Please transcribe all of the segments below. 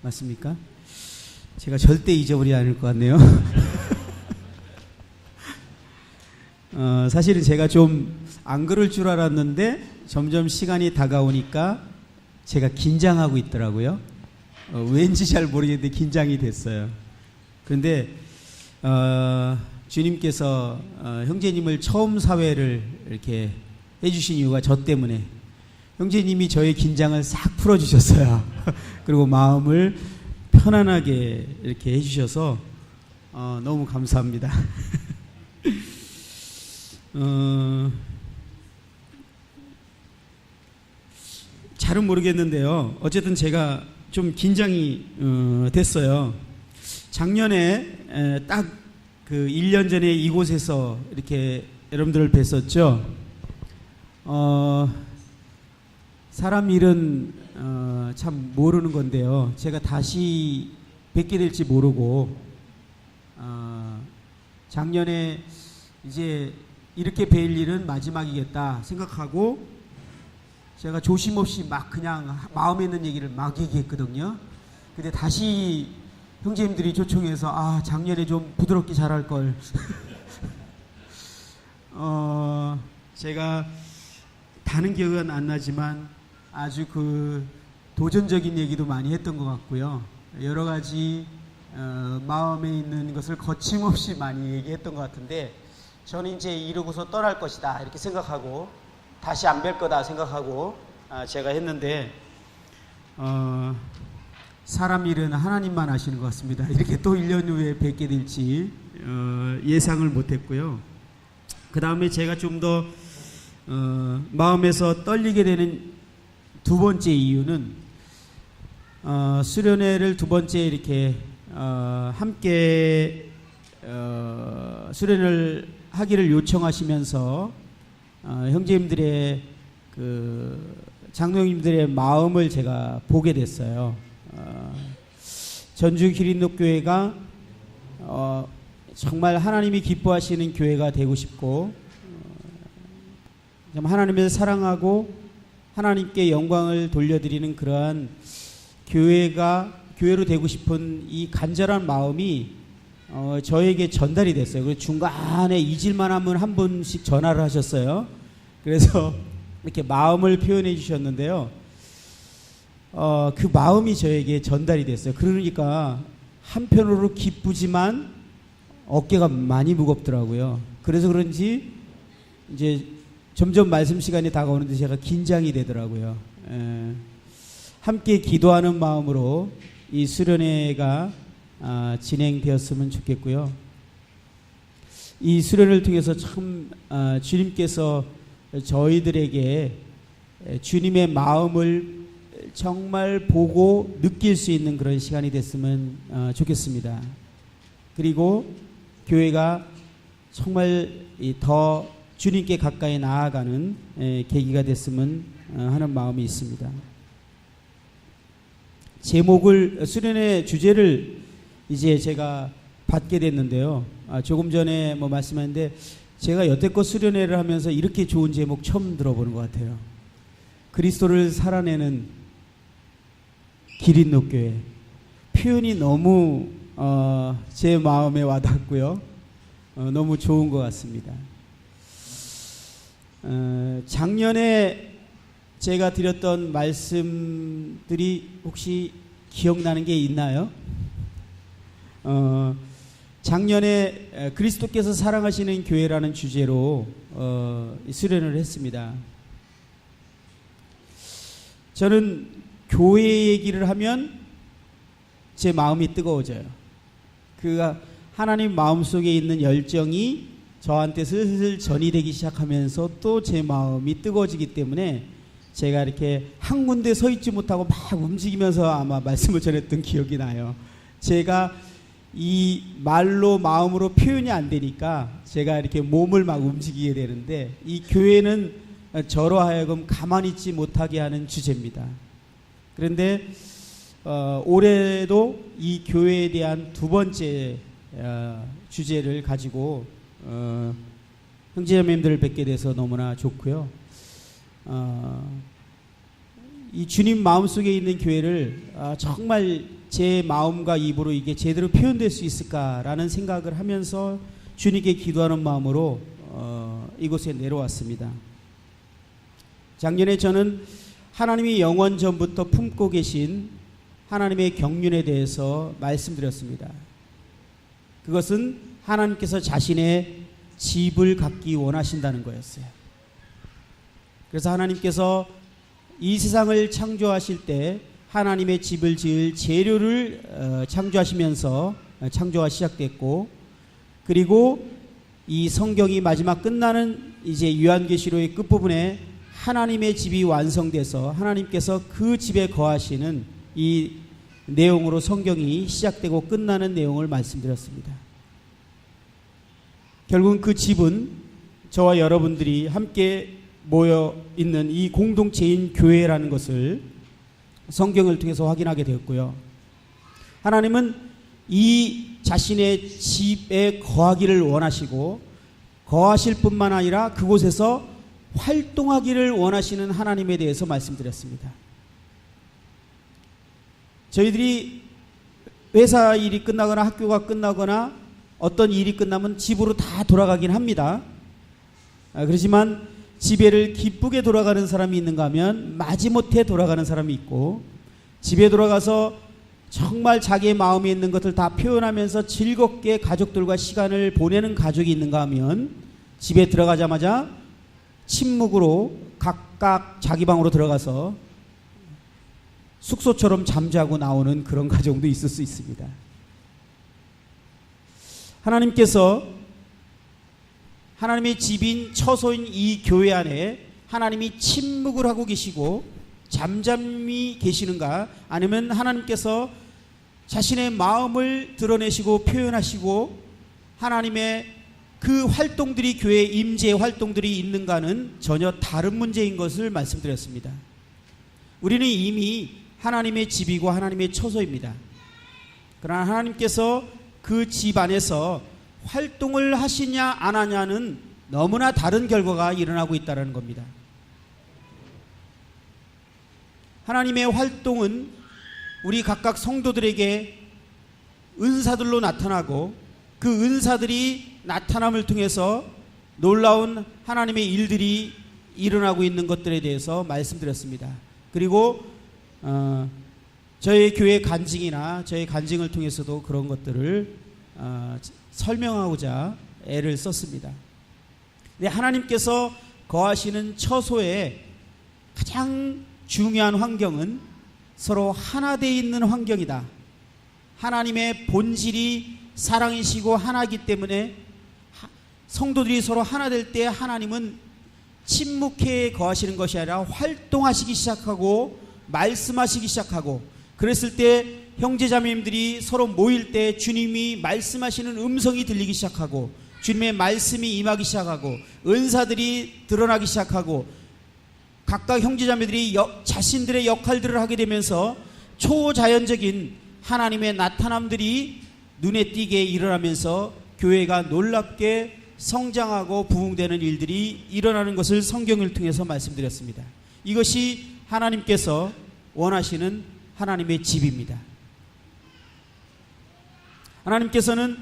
맞습니까? 제가 절대 잊어버리지 않을 것 같네요. 사실은 제가 좀 안 그럴 줄 알았는데 점점 시간이 다가오니까 제가 긴장하고 있더라고요. 왠지 잘 모르겠는데 긴장이 됐어요. 그런데 주님께서 형제님을 처음 사회를 이렇게 해주신 이유가 저 때문에, 형제님이 저의 긴장을 싹 풀어주셨어요. 그리고 마음을 편안하게 이렇게 해주셔서 너무 감사합니다. 잘은 모르겠는데요. 어쨌든 제가 좀 긴장이 됐어요. 작년에 딱 그 1년 전에 이곳에서 이렇게 여러분들을 뵀었죠. 사람 일은 참 모르는 건데요. 제가 다시 뵙게 될지 모르고 작년에 이제 이렇게 뵐 일은 마지막이겠다 생각하고 제가 조심없이 막 그냥 마음에 있는 얘기를 막 얘기했거든요. 근데 다시 형제님들이 초청해서 작년에 좀 부드럽게 잘할 걸. 제가 다는 기억은 안 나지만 아주 그 도전적인 얘기도 많이 했던 것 같고요. 여러 가지 마음에 있는 것을 거침없이 많이 얘기했던 것 같은데, 저는 이제 이러고서 떠날 것이다 이렇게 생각하고 다시 안 뵐 거다 생각하고 제가 했는데 사람 일은 하나님만 아시는 것 같습니다. 이렇게 또 1년 후에 뵙게 될지 예상을 못했고요. 그 다음에 제가 좀 더 마음에서 떨리게 되는 두 번째 이유는 수련회를 두 번째 이렇게 함께 수련을 하기를 요청하시면서 형제님들의 그 장로님들의 마음을 제가 보게 됐어요. 전주 기린독교회가 정말 하나님이 기뻐하시는 교회가 되고 싶고 하나님을 사랑하고 하나님께 영광을 돌려드리는 그러한 교회로 되고 싶은 이 간절한 마음이 저에게 전달이 됐어요. 그래서 중간에 잊을만 하면 한 분씩 전화를 하셨어요. 그래서 이렇게 마음을 표현해 주셨는데요. 그 마음이 저에게 전달이 됐어요. 그러니까 한편으로 기쁘지만 어깨가 많이 무겁더라고요. 그래서 그런지 이제 점점 말씀 시간이 다가오는데 제가 긴장이 되더라고요. 함께 기도하는 마음으로 이 수련회가 진행되었으면 좋겠고요. 이 수련을 통해서 참 주님께서 저희들에게 주님의 마음을 정말 보고 느낄 수 있는 그런 시간이 됐으면 좋겠습니다. 그리고 교회가 정말 더 주님께 가까이 나아가는 계기가 됐으면 하는 마음이 있습니다. 수련의 주제를 이제 제가 받게 됐는데요. 조금 전에 말씀했는데 제가 여태껏 수련회를 하면서 이렇게 좋은 제목 처음 들어보는 것 같아요. 그리스도를 살아내는 기린독교회. 표현이 너무 제 마음에 와닿고요. 너무 좋은 것 같습니다. 작년에 제가 드렸던 말씀들이 혹시 기억나는 게 있나요? 작년에 그리스도께서 사랑하시는 교회라는 주제로 수련을 했습니다. 저는 교회 얘기를 하면 제 마음이 뜨거워져요. 그 하나님 마음속에 있는 열정이 저한테 슬슬 전이 되기 시작하면서 또 제 마음이 뜨거워지기 때문에 제가 이렇게 한 군데 서 있지 못하고 막 움직이면서 아마 말씀을 전했던 기억이 나요. 제가 이 말로 마음으로 표현이 안 되니까 제가 이렇게 몸을 막 움직이게 되는데, 이 교회는 저로 하여금 가만히 있지 못하게 하는 주제입니다. 그런데 올해도 이 교회에 대한 두 번째 주제를 가지고 형제자매님들을 뵙게 돼서 너무나 좋고요. 이 주님 마음속에 있는 교회를 정말 제 마음과 입으로 이게 제대로 표현될 수 있을까라는 생각을 하면서 주님께 기도하는 마음으로 이곳에 내려왔습니다. 작년에 저는 하나님이 영원 전부터 품고 계신 하나님의 경륜에 대해서 말씀드렸습니다. 그것은 하나님께서 자신의 집을 갖기 원하신다는 거였어요. 그래서 하나님께서 이 세상을 창조하실 때 하나님의 집을 지을 재료를 창조하시면서 창조가 시작됐고, 그리고 이 성경이 마지막 끝나는 이제 요한계시록의 끝부분에 하나님의 집이 완성돼서 하나님께서 그 집에 거하시는 이 내용으로 성경이 시작되고 끝나는 내용을 말씀드렸습니다. 결국은 그 집은 저와 여러분들이 함께 모여 있는 이 공동체인 교회라는 것을 성경을 통해서 확인하게 되었고요. 하나님은 이 자신의 집에 거하기를 원하시고, 거하실 뿐만 아니라 그곳에서 활동하기를 원하시는 하나님에 대해서 말씀드렸습니다. 저희들이 회사 일이 끝나거나 학교가 끝나거나 어떤 일이 끝나면 집으로 다 돌아가긴 합니다. 그렇지만 집에를 기쁘게 돌아가는 사람이 있는가 하면 마지못해 돌아가는 사람이 있고, 집에 돌아가서 정말 자기의 마음에 있는 것을 다 표현하면서 즐겁게 가족들과 시간을 보내는 가족이 있는가 하면 집에 들어가자마자 침묵으로 각각 자기 방으로 들어가서 숙소처럼 잠자고 나오는 그런 가정도 있을 수 있습니다. 하나님께서 하나님의 집인 처소인 이 교회 안에 하나님이 침묵을 하고 계시고 잠잠히 계시는가, 아니면 하나님께서 자신의 마음을 드러내시고 표현하시고 하나님의 그 활동들이 교회 임재 활동들이 있는가는 전혀 다른 문제인 것을 말씀드렸습니다. 우리는 이미 하나님의 집이고 하나님의 처소입니다. 그러나 하나님께서 그 집 안에서 활동을 하시냐 안 하냐는 너무나 다른 결과가 일어나고 있다는 겁니다. 하나님의 활동은 우리 각각 성도들에게 은사들로 나타나고, 그 은사들이 나타남을 통해서 놀라운 하나님의 일들이 일어나고 있는 것들에 대해서 말씀드렸습니다. 그리고 저희 교회 간증이나 저희 간증을 통해서도 그런 것들을 설명하고자 애를 썼습니다. 근데 하나님께서 거하시는 처소의 가장 중요한 환경은 서로 하나 되어 있는 환경이다. 하나님의 본질이 사랑이시고 하나이기 때문에 성도들이 서로 하나 될 때 하나님은 침묵해 거하시는 것이 아니라 활동하시기 시작하고 말씀하시기 시작하고, 그랬을 때 형제자매님들이 서로 모일 때 주님이 말씀하시는 음성이 들리기 시작하고, 주님의 말씀이 임하기 시작하고, 은사들이 드러나기 시작하고, 각각 형제자매들이 자신들의 역할들을 하게 되면서 초자연적인 하나님의 나타남들이 눈에 띄게 일어나면서 교회가 놀랍게 성장하고 부흥되는 일들이 일어나는 것을 성경을 통해서 말씀드렸습니다. 이것이 하나님께서 원하시는 하나님의 집입니다. 하나님께서는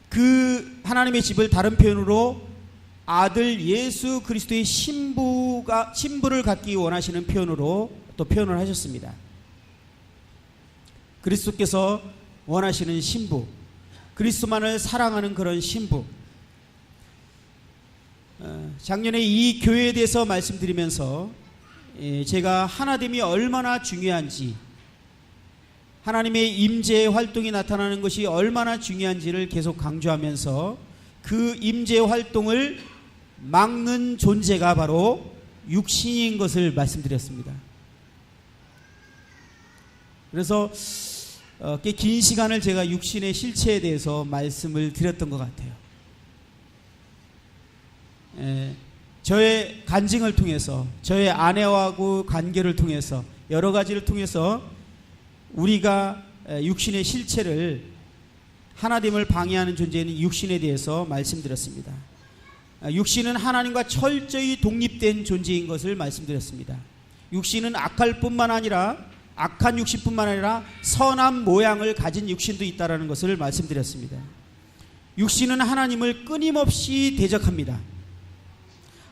그 하나님의 집을 다른 표현으로 아들 예수 그리스도의 신부를 갖기 원하시는 표현으로 또 표현을 하셨습니다. 그리스도께서 원하시는 신부, 그리스도만을 사랑하는 그런 신부. 작년에 이 교회에 대해서 말씀드리면서 제가 하나됨이 얼마나 중요한지, 하나님의 임재 활동이 나타나는 것이 얼마나 중요한지를 계속 강조하면서 그 임재 활동을 막는 존재가 바로 육신인 것을 말씀드렸습니다. 그래서 꽤 긴 시간을 제가 육신의 실체에 대해서 말씀을 드렸던 것 같아요. 저의 간증을 통해서, 저의 아내와의 관계를 통해서, 여러 가지를 통해서 우리가 육신의 실체를, 하나됨을 방해하는 존재인 육신에 대해서 말씀드렸습니다. 육신은 하나님과 철저히 독립된 존재인 것을 말씀드렸습니다. 육신은 악할 뿐만 아니라 악한 육신뿐만 아니라 선한 모양을 가진 육신도 있다라는 것을 말씀드렸습니다. 육신은 하나님을 끊임없이 대적합니다.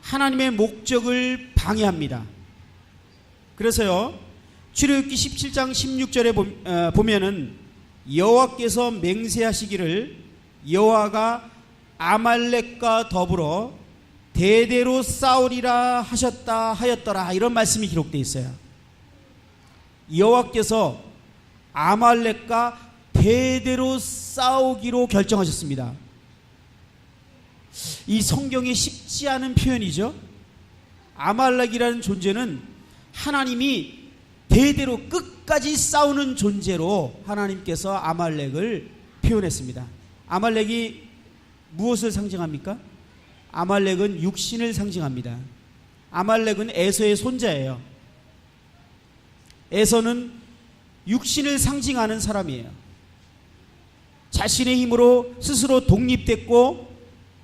하나님의 목적을 방해합니다. 그래서요, 출애굽기 17장 16절에 보면은 여호와께서 맹세하시기를 여호와가 아말렉과 더불어 대대로 싸우리라 하였더라, 이런 말씀이 기록되어 있어요. 여호와께서 아말렉과 대대로 싸우기로 결정하셨습니다. 이 성경에 쉽지 않은 표현이죠. 아말렉이라는 존재는 하나님이 대대로 끝까지 싸우는 존재로 하나님께서 아말렉을 표현했습니다. 아말렉이 무엇을 상징합니까? 아말렉은 육신을 상징합니다. 아말렉은 에서의 손자예요. 에서는 육신을 상징하는 사람이에요. 자신의 힘으로 스스로 독립됐고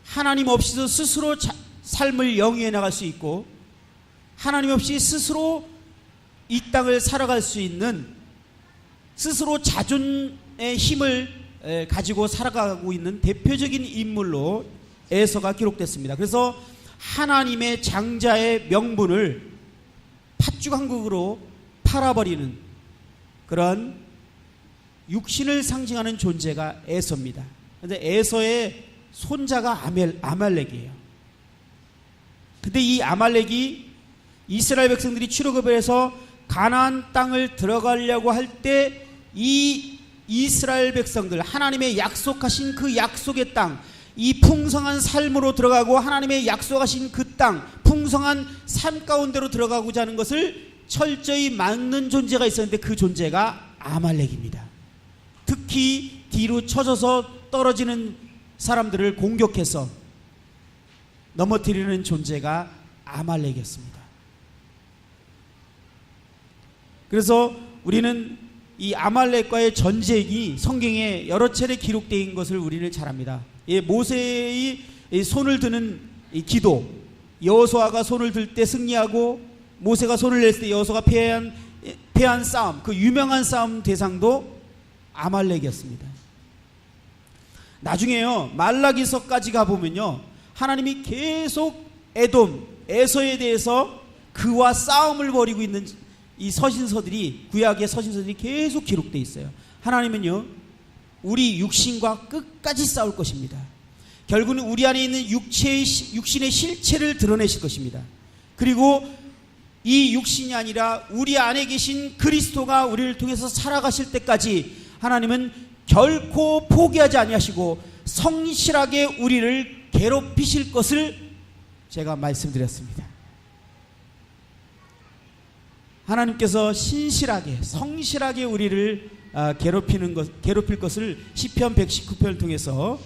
하나님 없이도 스스로 삶을 영위해 나갈 수 있고 하나님 없이 스스로 이 땅을 살아갈 수 있는, 스스로 자존의 힘을 가지고 살아가고 있는 대표적인 인물로 에서가 기록됐습니다. 그래서 하나님의 장자의 명분을 팥죽 한 그릇으로 팔아버리는 그런 육신을 상징하는 존재가 에서입니다. 그런데 에서의 손자가 아말렉이에요. 근데 이 아말렉이 이스라엘 백성들이 출애굽을 해서 가나안 땅을 들어가려고 할 때 이 이스라엘 백성들, 하나님의 약속하신 그 약속의 땅, 이 풍성한 삶으로 들어가고 하나님의 약속하신 그 땅, 풍성한 삶 가운데로 들어가고자 하는 것을 철저히 막는 존재가 있었는데 그 존재가 아말렉입니다. 특히 뒤로 쳐져서 떨어지는 사람들을 공격해서 넘어뜨리는 존재가 아말렉이었습니다. 그래서 우리는 이 아말렉과의 전쟁이 성경에 여러 차례 기록된 것을 우리는 잘 압니다. 모세의 손을 드는 이 기도, 여호수아가 손을 들 때 승리하고 모세가 손을 낼 때 여호수아가 패한 싸움, 그 유명한 싸움 대상도 아말렉이었습니다. 나중에요, 말라기서까지 가보면요, 하나님이 계속 에돔, 에서에 대해서 그와 싸움을 벌이고 있는 이 서신서들이, 구약의 서신서들이 계속 기록되어 있어요. 하나님은요, 우리 육신과 끝까지 싸울 것입니다. 결국은 우리 안에 있는 육신의 실체를 드러내실 것입니다. 그리고 이 육신이 아니라 우리 안에 계신 그리스도가 우리를 통해서 살아가실 때까지 하나님은 결코 포기하지 아니하시고 성실하게 우리를 괴롭히실 것을 제가 말씀드렸습니다. 하나님께서 신실하게, 성실하게 우리를 괴롭힐 것을 시편 119편을 통해서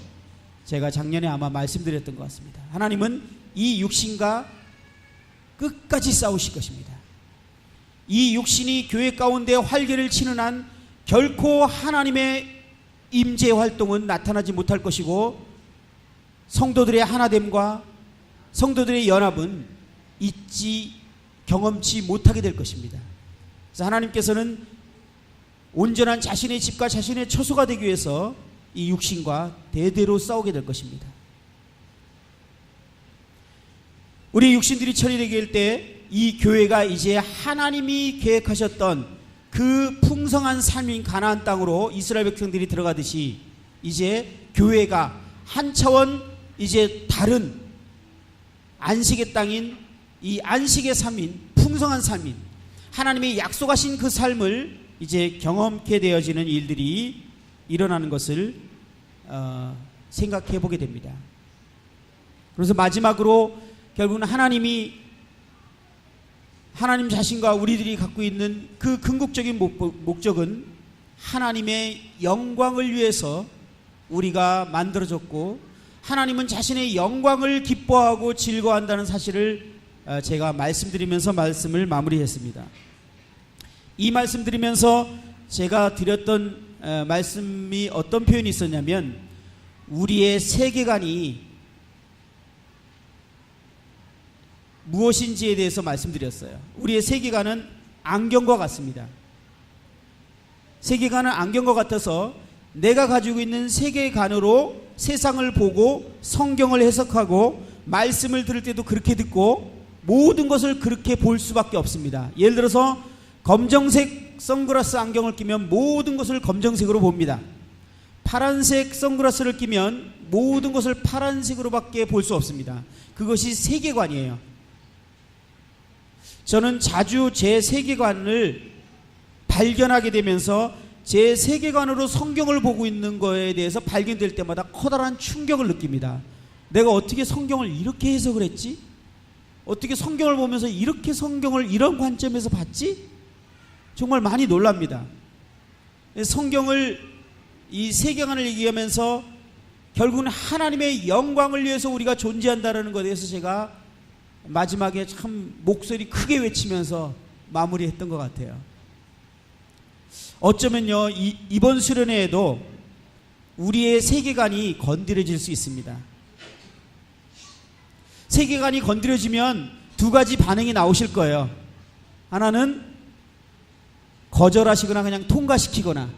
제가 작년에 아마 말씀드렸던 것 같습니다. 하나님은 이 육신과 끝까지 싸우실 것입니다. 이 육신이 교회 가운데 활개를 치는 한 결코 하나님의 임재 활동은 나타나지 못할 것이고 성도들의 하나됨과 성도들의 연합은 경험치 못하게 될 것입니다. 그래서 하나님께서는 온전한 자신의 집과 자신의 처소가 되기 위해서 이 육신과 대대로 싸우게 될 것입니다. 우리 육신들이 처리되게 될 때 이 교회가 이제 하나님이 계획하셨던 그 풍성한 삶인 가나안 땅으로 이스라엘 백성들이 들어가듯이 이제 교회가 한 차원 이제 다른 안식의 땅인 이 안식의 삶인, 풍성한 삶인, 하나님이 약속하신 그 삶을 이제 경험케 되어지는 일들이 일어나는 것을 생각해 보게 됩니다. 그래서 마지막으로 결국은 하나님 자신과 우리들이 갖고 있는 그 궁극적인 목적은 하나님의 영광을 위해서 우리가 만들어졌고 하나님은 자신의 영광을 기뻐하고 즐거워한다는 사실을 제가 말씀드리면서 말씀을 마무리했습니다. 이 말씀 드리면서 제가 드렸던 말씀이 어떤 표현이 있었냐면 우리의 세계관이 무엇인지에 대해서 말씀드렸어요. 우리의 세계관은 안경과 같습니다. 세계관은 안경과 같아서 내가 가지고 있는 세계관으로 세상을 보고 성경을 해석하고 말씀을 들을 때도 그렇게 듣고 모든 것을 그렇게 볼 수밖에 없습니다. 예를 들어서 검정색 선글라스 안경을 끼면 모든 것을 검정색으로 봅니다. 파란색 선글라스를 끼면 모든 것을 파란색으로밖에 볼 수 없습니다. 그것이 세계관이에요. 저는 자주 제 세계관을 발견하게 되면서 제 세계관으로 성경을 보고 있는 거에 대해서 발견될 때마다 커다란 충격을 느낍니다. 내가 어떻게 성경을 이렇게 해석을 했지? 어떻게 성경을 보면서 이렇게 성경을 이런 관점에서 봤지? 정말 많이 놀랍니다. 성경을 이 세계관을 얘기하면서 결국은 하나님의 영광을 위해서 우리가 존재한다는 것에 대해서 제가 마지막에 참 목소리 크게 외치면서 마무리했던 것 같아요. 어쩌면요, 이번 수련회에도 우리의 세계관이 건드려질 수 있습니다. 세계관이 건드려지면 두 가지 반응이 나오실 거예요. 하나는 거절하시거나 그냥 통과시키거나,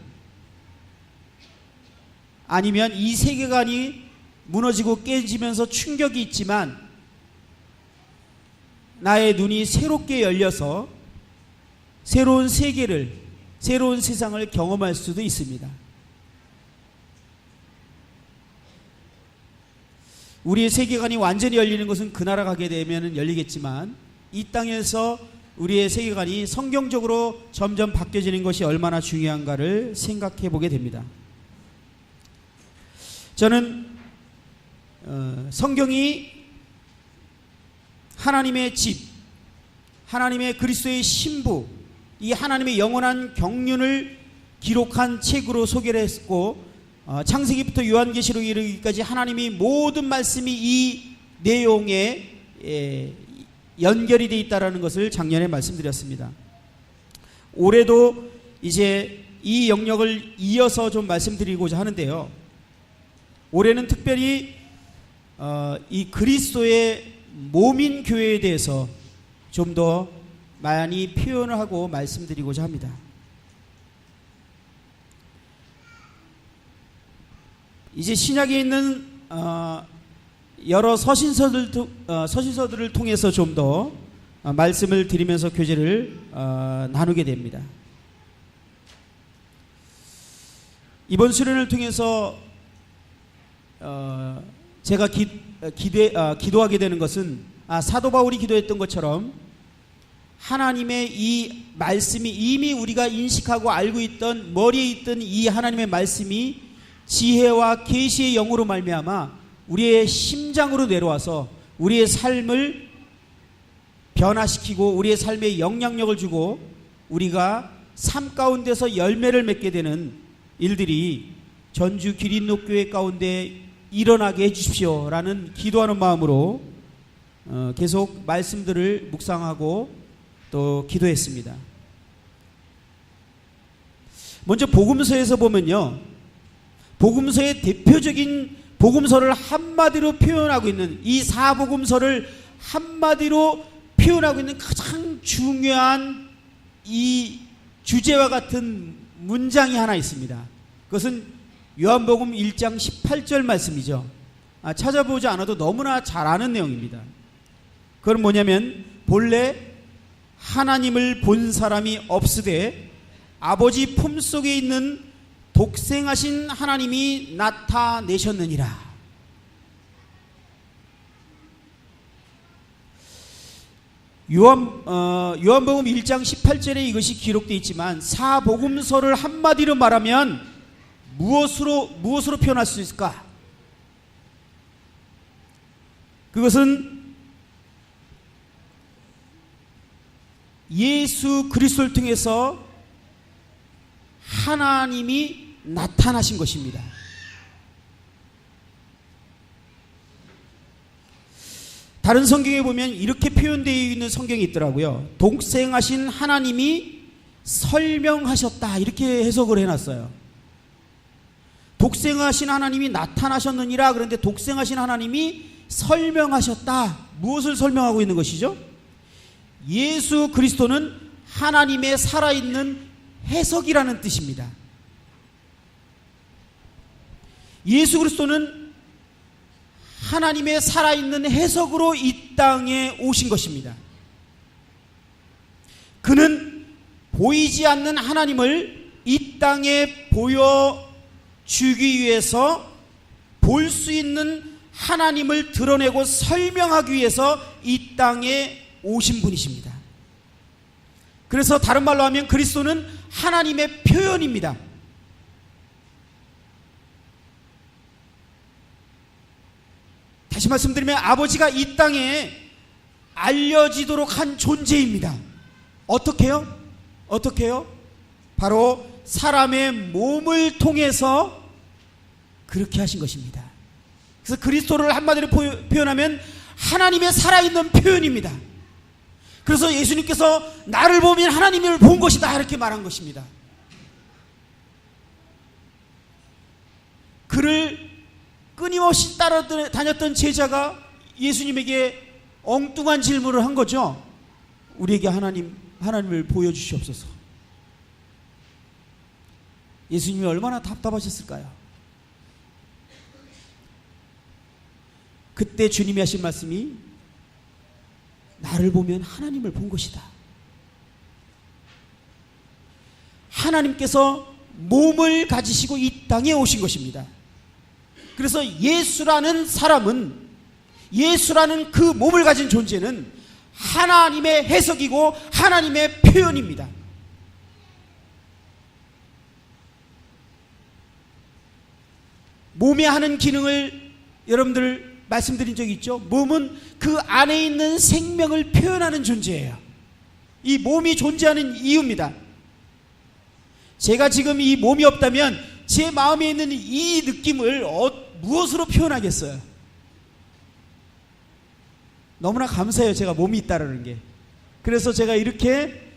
아니면 이 세계관이 무너지고 깨지면서 충격이 있지만 나의 눈이 새롭게 열려서 새로운 세계를, 새로운 세상을 경험할 수도 있습니다. 우리의 세계관이 완전히 열리는 것은 그 나라 가게 되면 열리겠지만, 이 땅에서 우리의 세계관이 성경적으로 점점 바뀌어지는 것이 얼마나 중요한가를 생각해 보게 됩니다. 저는 성경이 하나님의 집, 하나님의 그리스도의 신부, 이 하나님의 영원한 경륜을 기록한 책으로 소개를 했고, 창세기부터 요한계시록에 이르기까지 하나님이 모든 말씀이 이 내용에 연결이 되어 있다는 것을 작년에 말씀드렸습니다. 올해도 이제 이 영역을 이어서 좀 말씀드리고자 하는데요. 올해는 특별히 이 그리스도의 몸인 교회에 대해서 좀 더 많이 표현을 하고 말씀드리고자 합니다. 이제 신약에 있는 여러 서신서들을 통해서 좀 더 말씀을 드리면서 교제를 나누게 됩니다. 이번 수련을 통해서 제가 기도하게 되는 것은, 사도 바울이 기도했던 것처럼 하나님의 이 말씀이 이미 우리가 인식하고 알고 있던, 머리에 있던 이 하나님의 말씀이 지혜와 계시의 영으로 말미암아 우리의 심장으로 내려와서 우리의 삶을 변화시키고 우리의 삶에 영향력을 주고 우리가 삶 가운데서 열매를 맺게 되는 일들이 전주 기린노교회 가운데 일어나게 해주십시오라는 기도하는 마음으로 계속 말씀들을 묵상하고 또 기도했습니다. 먼저 복음서에서 보면요, 복음서의 대표적인 복음서를 한마디로 표현하고 있는, 이 사복음서를 한마디로 표현하고 있는 가장 중요한 이 주제와 같은 문장이 하나 있습니다. 그것은 요한복음 1장 18절 말씀이죠. 찾아보지 않아도 너무나 잘 아는 내용입니다. 그건 뭐냐면, 본래 하나님을 본 사람이 없으되 아버지 품속에 있는 독생하신 하나님이 나타내셨느니라. 요한복음 1장 18절에 이것이 기록되어 있지만, 사복음서를 한마디로 말하면 무엇으로 표현할 수 있을까? 그것은 예수 그리스도를 통해서 하나님이 나타나신 것입니다. 다른 성경에 보면 이렇게 표현되어 있는 성경이 있더라고요. 독생하신 하나님이 설명하셨다, 이렇게 해석을 해놨어요. 독생하신 하나님이 나타나셨느니라. 그런데 독생하신 하나님이 설명하셨다. 무엇을 설명하고 있는 것이죠? 예수 그리스도는 하나님의 살아있는 해석이라는 뜻입니다. 예수 그리스도는 하나님의 살아있는 해석으로 이 땅에 오신 것입니다. 그는 보이지 않는 하나님을 이 땅에 보여주기 위해서 볼 수 있는 하나님을 드러내고 설명하기 위해서 이 땅에 오신 분이십니다. 그래서 다른 말로 하면 그리스도는 하나님의 표현입니다. 다시 말씀드리면 아버지가 이 땅에 알려지도록 한 존재입니다. 어떻게요? 바로 사람의 몸을 통해서 그렇게 하신 것입니다. 그래서 그리스도를 한마디로 표현하면 하나님의 살아있는 표현입니다. 그래서 예수님께서 나를 보면 하나님을 본 것이다 이렇게 말한 것입니다. 그를 끊임없이 따라다녔던 제자가 예수님에게 엉뚱한 질문을 한 거죠. 우리에게 하나님을 보여주시옵소서. 예수님이 얼마나 답답하셨을까요? 그때 주님이 하신 말씀이 나를 보면 하나님을 본 것이다. 하나님께서 몸을 가지시고 이 땅에 오신 것입니다. 그래서 예수라는 사람은, 예수라는 그 몸을 가진 존재는 하나님의 해석이고 하나님의 표현입니다. 몸이 하는 기능을 여러분들 말씀드린 적이 있죠. 몸은 그 안에 있는 생명을 표현하는 존재예요. 이 몸이 존재하는 이유입니다. 제가 지금 이 몸이 없다면 제 마음에 있는 이 느낌을 무엇으로 표현하겠어요? 너무나 감사해요. 제가 몸이 있다라는 게. 그래서 제가 이렇게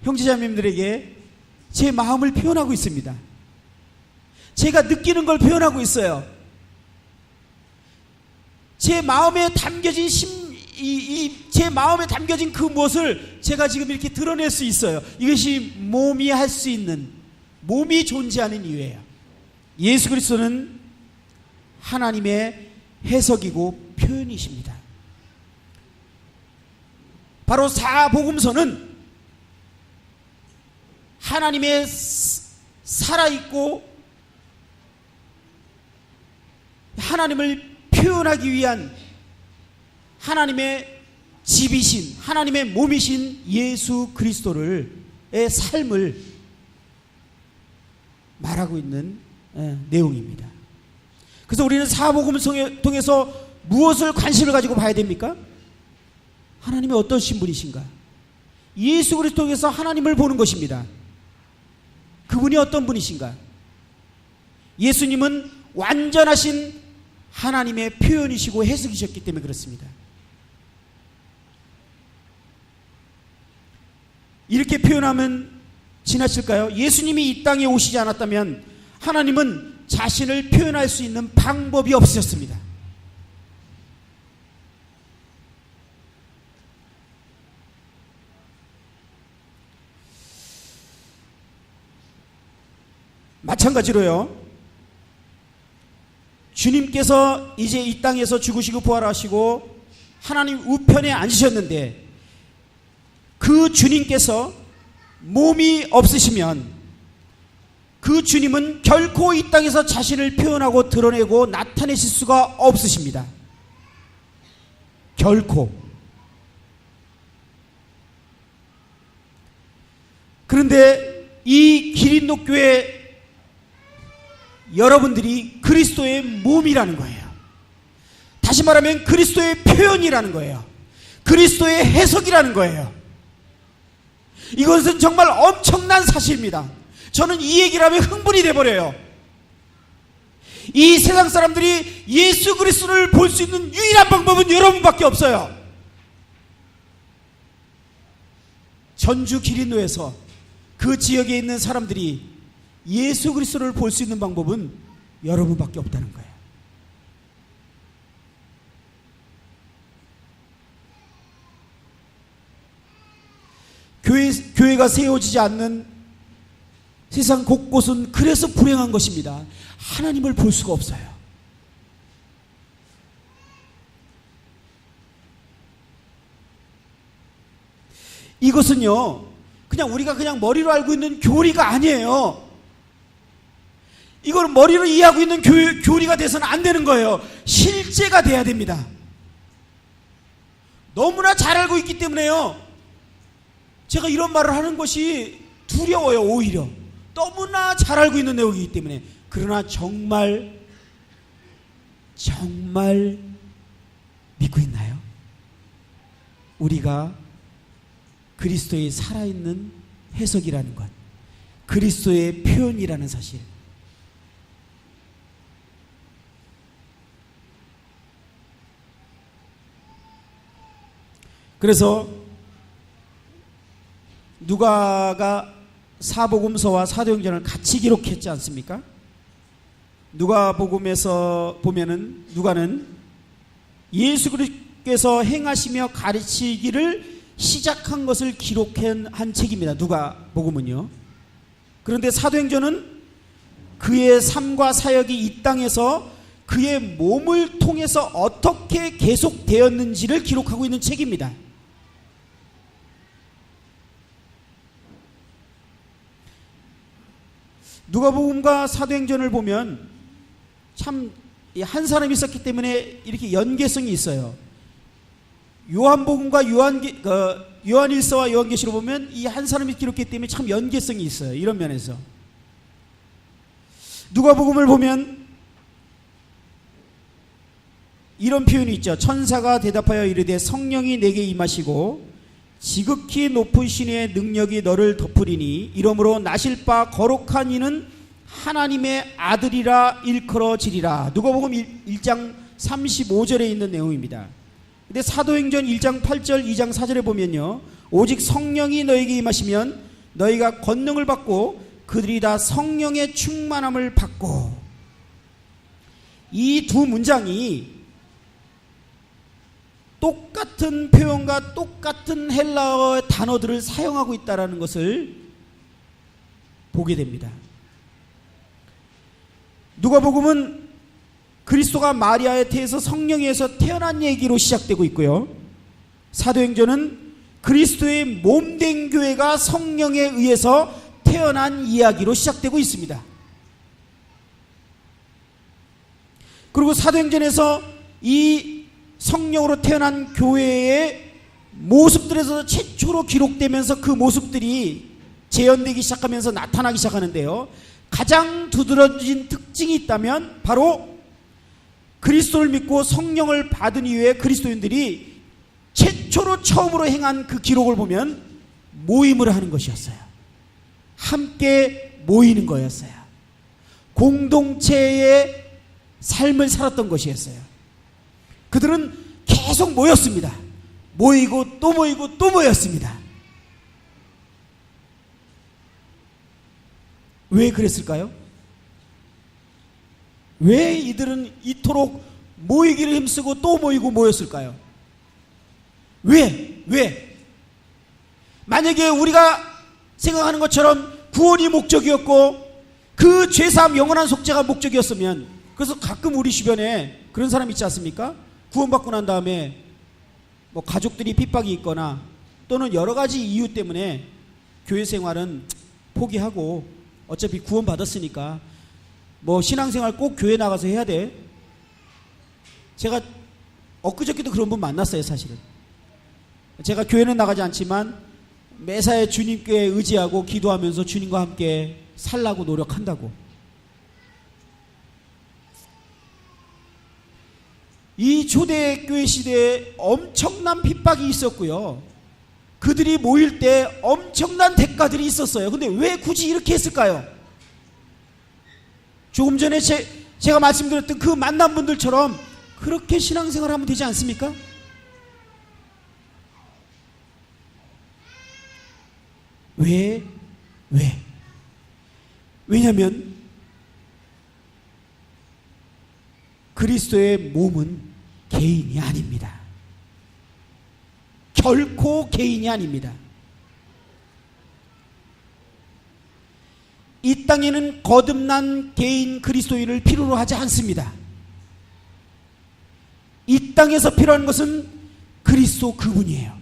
형제자매님들에게 제 마음을 표현하고 있습니다. 제가 느끼는 걸 표현하고 있어요. 제 마음에 담겨진 제 마음에 담겨진 그 무엇을 제가 지금 이렇게 드러낼 수 있어요. 이것이 몸이 할 수 있는, 몸이 존재하는 이유예요. 예수 그리스도는 하나님의 해석이고 표현이십니다. 바로 사복음서는 하나님의 살아있고 하나님을 표현하기 위한 하나님의 집이신, 하나님의 몸이신 예수 그리스도의 삶을 말하고 있는 내용입니다. 그래서 우리는 사복음을 통해서 무엇을 관심을 가지고 봐야 됩니까? 하나님이 어떠신 분이신가? 예수 그리스도를 통해서 하나님을 보는 것입니다. 그분이 어떤 분이신가? 예수님은 완전하신 하나님의 표현이시고 해석이셨기 때문에 그렇습니다. 이렇게 표현하면 지나칠까요? 예수님이 이 땅에 오시지 않았다면 하나님은 자신을 표현할 수 있는 방법이 없으셨습니다. 마찬가지로요, 주님께서 이제 이 땅에서 죽으시고 부활하시고 하나님 우편에 앉으셨는데 그 주님께서 몸이 없으시면 그 주님은 결코 이 땅에서 자신을 표현하고 드러내고 나타내실 수가 없으십니다. 결코. 그런데 이 기린노교회 여러분들이 그리스도의 몸이라는 거예요. 다시 말하면 그리스도의 표현이라는 거예요. 그리스도의 해석이라는 거예요. 이것은 정말 엄청난 사실입니다. 저는 이 얘기를 하면 흥분이 돼버려요. 이 세상 사람들이 예수 그리스도를 볼 수 있는 유일한 방법은 여러분밖에 없어요. 전주 기린노에서 그 지역에 있는 사람들이 예수 그리스도를 볼 수 있는 방법은 여러분밖에 없다는 거예요. 교회가 세워지지 않는 세상 곳곳은 그래서 불행한 것입니다. 하나님을 볼 수가 없어요. 이것은요, 그냥 우리가 그냥 머리로 알고 있는 교리가 아니에요. 이걸 머리로 이해하고 있는 교리가 돼서는 안 되는 거예요. 실제가 돼야 됩니다. 너무나 잘 알고 있기 때문에요, 제가 이런 말을 하는 것이 두려워요. 오히려 너무나 잘 알고 있는 내용이기 때문에. 그러나 정말 믿고 있나요? 우리가 그리스도의 살아있는 해석이라는 것, 그리스도의 표현이라는 사실, 그래서 누가가 사복음서와 사도행전을 같이 기록했지 않습니까? 누가복음에서 보면은 누가는 예수 그리스도께서 행하시며 가르치기를 시작한 것을 기록한 책입니다. 누가복음은요. 그런데 사도행전은 그의 삶과 사역이 이 땅에서 그의 몸을 통해서 어떻게 계속되었는지를 기록하고 있는 책입니다. 누가복음과 사도행전을 보면 참 한 사람이 있었기 때문에 이렇게 연계성이 있어요. 요한복음과 요한일서와 요한계시로 보면 이 한 사람이 기록했기 때문에 참 연계성이 있어요. 이런 면에서 누가복음을 보면 이런 표현이 있죠. 천사가 대답하여 이르되 성령이 내게 임하시고 지극히 높은 신의 능력이 너를 덮으리니 이러므로 나실 바 거룩한 이는 하나님의 아들이라 일컬어지리라. 누가복음 1장 35절에 있는 내용입니다. 근데 사도행전 1장 8절 2장 4절에 보면요, 오직 성령이 너에게 임하시면 너희가 권능을 받고 그들이 다 성령의 충만함을 받고. 이 두 문장이 똑같은 표현과 똑같은 헬라어 단어들을 사용하고 있다는 것을 보게 됩니다. 누가복음은 그리스도가 마리아의 태에서 성령에서 태어난 얘기로 시작되고 있고요, 사도행전은 그리스도의 몸된 교회가 성령에 의해서 태어난 이야기로 시작되고 있습니다. 그리고 사도행전에서 이 성령으로 태어난 교회의 모습들에서 최초로 기록되면서 그 모습들이 재현되기 시작하면서 나타나기 시작하는데요, 가장 두드러진 특징이 있다면 바로 그리스도를 믿고 성령을 받은 이후에 그리스도인들이 최초로 처음으로 행한 그 기록을 보면 모임을 하는 것이었어요. 함께 모이는 거였어요. 공동체의 삶을 살았던 것이었어요. 그들은 계속 모였습니다. 모이고 또 모이고 또 모였습니다. 왜 그랬을까요? 왜 이들은 이토록 모이기를 힘쓰고 또 모이고 모였을까요? 왜? 만약에 우리가 생각하는 것처럼 구원이 목적이었고 그 죄사함 영원한 속죄가 목적이었으면, 그래서 가끔 우리 주변에 그런 사람 있지 않습니까? 구원받고 난 다음에 뭐 가족들이 핍박이 있거나 또는 여러 가지 이유 때문에 교회 생활은 포기하고 어차피 구원받았으니까 뭐 신앙생활 꼭 교회 나가서 해야 돼. 제가 엊그저께도 그런 분 만났어요. 사실은 제가 교회는 나가지 않지만 매사에 주님께 의지하고 기도하면서 주님과 함께 살라고 노력한다고. 이 초대교회 시대에 엄청난 핍박이 있었고요, 그들이 모일 때 엄청난 대가들이 있었어요. 근데 왜 굳이 이렇게 했을까요? 조금 전에 제가 말씀드렸던 그 만난 분들처럼 그렇게 신앙생활 하면 되지 않습니까? 왜? 왜냐하면 그리스도의 몸은 개인이 아닙니다. 결코 개인이 아닙니다. 이 땅에는 거듭난 개인 그리스도인을 필요로 하지 않습니다. 이 땅에서 필요한 것은 그리스도 그분이에요.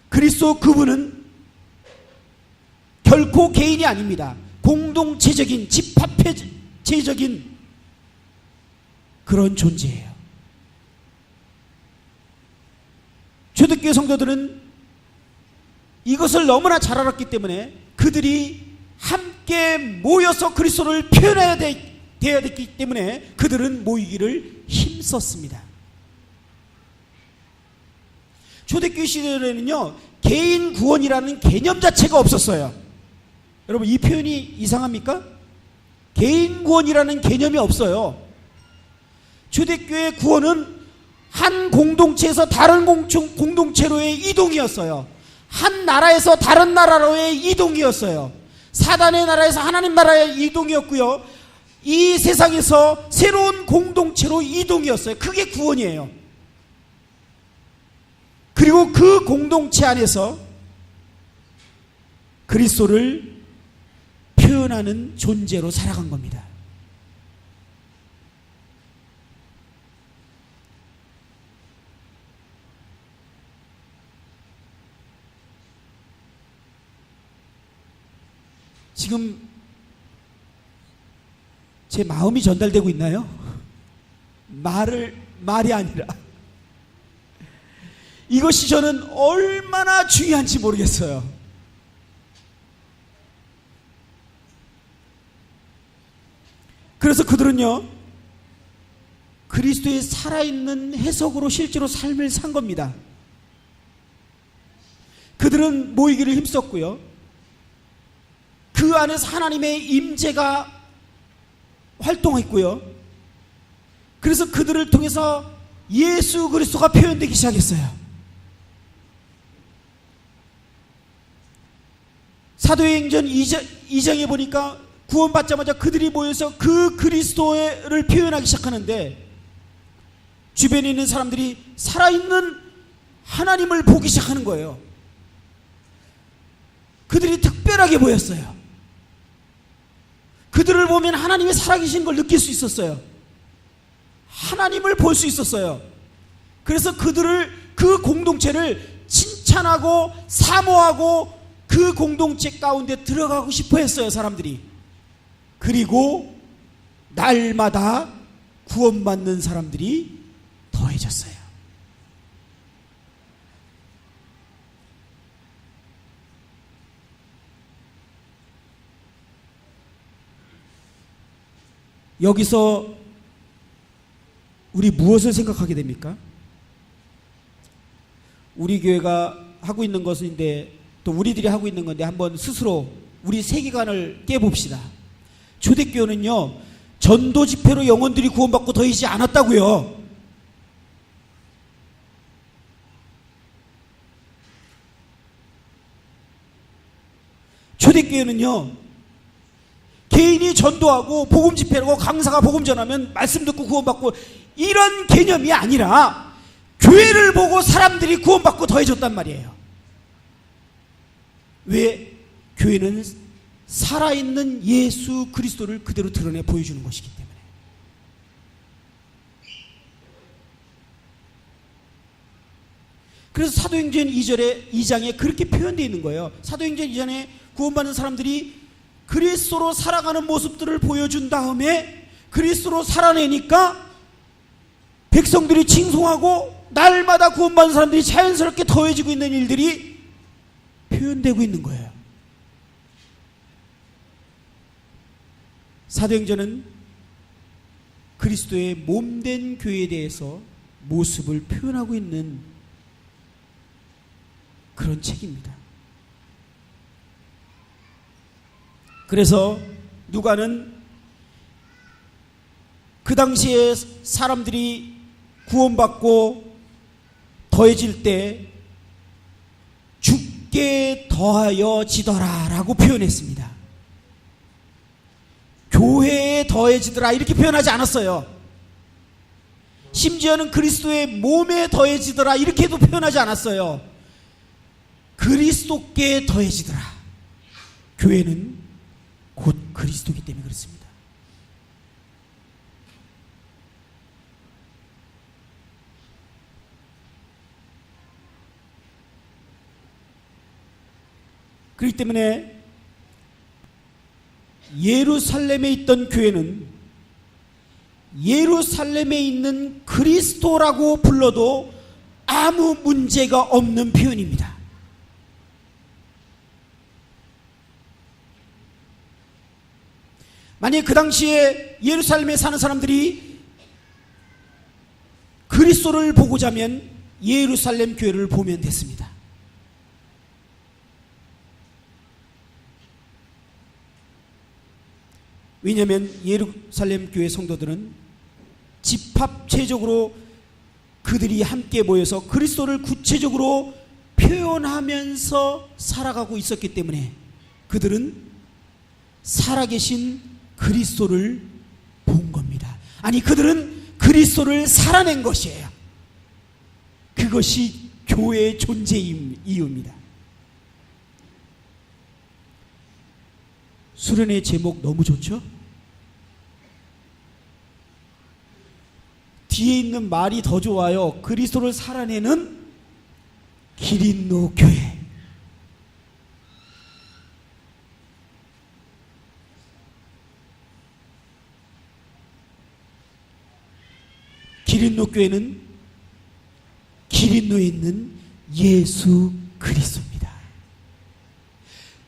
그리스도 그분은 결코 개인이 아닙니다. 공동체적인, 집합체적인 그런 존재예요. 초대교회 성도들은 이것을 너무나 잘 알았기 때문에 그들이 함께 모여서 그리스도를 표현해야 되어야 됐기 때문에 그들은 모이기를 힘썼습니다. 초대교회 시대에는요, 개인 구원이라는 개념 자체가 없었어요. 여러분, 이 표현이 이상합니까? 개인 구원이라는 개념이 없어요. 초대교회 구원은 한 공동체에서 다른 공동체로의 이동이었어요. 한 나라에서 다른 나라로의 이동이었어요. 사단의 나라에서 하나님 나라의 이동이었고요, 이 세상에서 새로운 공동체로 이동이었어요. 그게 구원이에요. 그리고 그 공동체 안에서 그리스도를 표현하는 존재로 살아간 겁니다. 지금 제 마음이 전달되고 있나요? 말이 아니라 이것이 저는 얼마나 중요한지 모르겠어요. 그래서 그들은요, 그리스도의 살아있는 해석으로 실제로 삶을 산 겁니다. 그들은 모이기를 힘썼고요, 그 안에서 하나님의 임재가 활동했고요, 그래서 그들을 통해서 예수 그리스도가 표현되기 시작했어요. 사도행전 2장에 보니까 구원받자마자 그들이 모여서 그 그리스도를 표현하기 시작하는데 주변에 있는 사람들이 살아있는 하나님을 보기 시작하는 거예요. 그들이 특별하게 보였어요. 그들을 보면 하나님의 살아계신 걸 느낄 수 있었어요. 하나님을 볼 수 있었어요. 그래서 그 공동체를 칭찬하고 사모하고 그 공동체 가운데 들어가고 싶어 했어요, 사람들이. 그리고 날마다 구원받는 사람들이 더해졌어요. 여기서 우리 무엇을 생각하게 됩니까? 우리 교회가 하고 있는 것인데, 또 우리들이 하고 있는 건데, 한번 스스로 우리 세계관을 깨봅시다. 초대교회는요, 전도 집회로 영혼들이 구원받고 더이지 않았다고요. 초대교회는요, 개인이 전도하고 복음 집회하고 강사가 복음 전하면 말씀 듣고 구원받고 이런 개념이 아니라 교회를 보고 사람들이 구원받고 더해졌단 말이에요. 왜? 교회는 살아있는 예수 그리스도를 그대로 드러내 보여주는 것이기 때문에. 그래서 사도행전 2장에 그렇게 표현되어 있는 거예요. 사도행전 2장에 구원받는 사람들이 그리스도로 살아가는 모습들을 보여준 다음에 그리스도로 살아내니까 백성들이 칭송하고 날마다 구원받는 사람들이 자연스럽게 더해지고 있는 일들이 표현되고 있는 거예요. 사도행전은 그리스도의 몸된 교회에 대해서 모습을 표현하고 있는 그런 책입니다. 그래서 누가는 그 당시에 사람들이 구원받고 더해질 때 죽게 더하여지더라 라고 표현했습니다. 교회에 더해지더라 이렇게 표현하지 않았어요. 심지어는 그리스도의 몸에 더해지더라 이렇게도 표현하지 않았어요. 그리스도께 더해지더라. 교회는 곧 그리스도이기 때문에 그렇습니다. 그렇기 때문에 예루살렘에 있던 교회는 예루살렘에 있는 그리스도라고 불러도 아무 문제가 없는 표현입니다. 만약 그 당시에 예루살렘에 사는 사람들이 그리스도를 보고자 하면 예루살렘 교회를 보면 됐습니다. 왜냐하면 예루살렘 교회 성도들은 집합체적으로 그들이 함께 모여서 그리스도를 구체적으로 표현하면서 살아가고 있었기 때문에 그들은 살아계신 그리스도를 본 겁니다. 아니, 그들은 그리스도를 살아낸 것이에요. 그것이 교회의 존재의 이유입니다. 수련의 제목 너무 좋죠? 뒤에 있는 말이 더 좋아요. 그리스도를 살아내는 기린노 교회. 기린노 교회는 기린노에 있는 예수 그리스도입니다.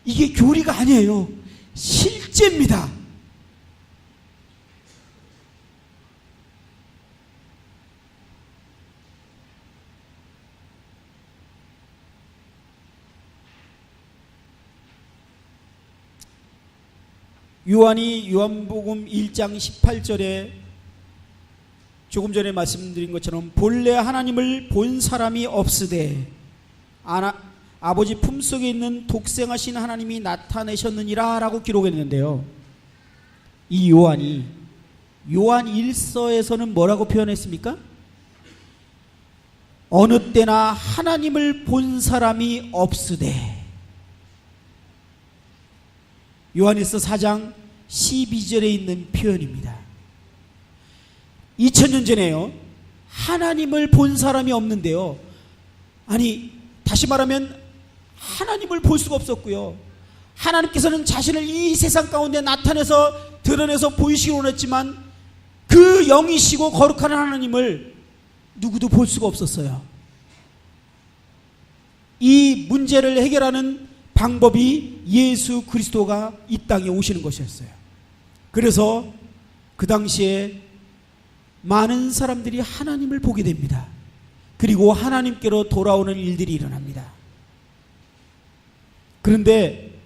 이게 교리가 아니에요. 실제입니다. 요한이 요한복음 1장 18절에 조금 전에 말씀드린 것처럼 본래 하나님을 본 사람이 없으되 아버지 품속에 있는 독생하신 하나님이 나타내셨느니라 라고 기록했는데요. 이 요한이 요한 1서에서는 뭐라고 표현했습니까? 어느 때나 하나님을 본 사람이 없으되. 요한일서 4장 12절에 있는 표현입니다. 2000년 전에요, 하나님을 본 사람이 없는데요. 아니, 다시 말하면 하나님을 볼 수가 없었고요. 하나님께서는 자신을 이 세상 가운데 나타내서 드러내서 보이시기 원했지만 그 영이시고 거룩한 하나님을 누구도 볼 수가 없었어요. 이 문제를 해결하는 방법이 예수 그리스도가 이 땅에 오시는 것이었어요. 그래서 그 당시에 많은 사람들이 하나님을 보게 됩니다. 그리고 하나님께로 돌아오는 일들이 일어납니다. 그런데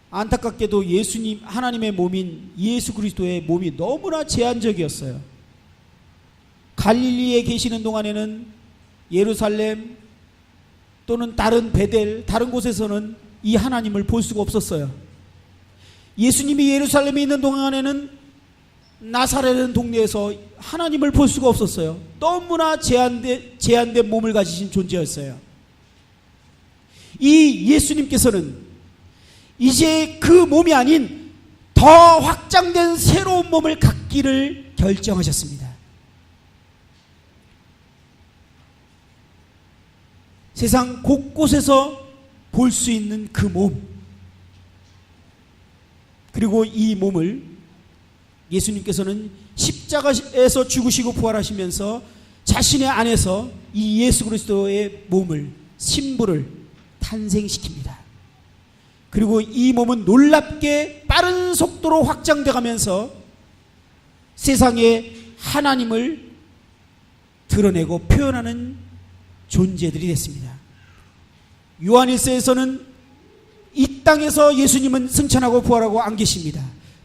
안타깝게도 예수님, 하나님의 몸인 예수 그리스도의 몸이 너무나 제한적이었어요. 갈릴리에 계시는 동안에는 예루살렘 또는 다른 베델, 다른 곳에서는 이 하나님을 볼 수가 없었어요. 예수님이 예루살렘에 있는 동안에는 나사렛이라는 동네에서 하나님을 볼 수가 없었어요. 너무나 제한된 몸을 가지신 존재였어요. 이 예수님께서는 이제 그 몸이 아닌 더 확장된 새로운 몸을 갖기를 결정하셨습니다. 세상 곳곳에서 볼 수 있는 그 몸, 그리고 이 몸을 예수님께서는 십자가에서 죽으시고 부활하시면서 자신의 안에서 이 예수 그리스도의 몸을, 신부를 탄생시킵니다. 그리고 이 몸은 놀랍게 빠른 속도로 확장돼 가면서 세상에 하나님을 드러내고 표현하는 존재들이 됐습니다. 요한일서에서는 이 땅에서 예수님은 승천하고 부활하고 안 계십니다.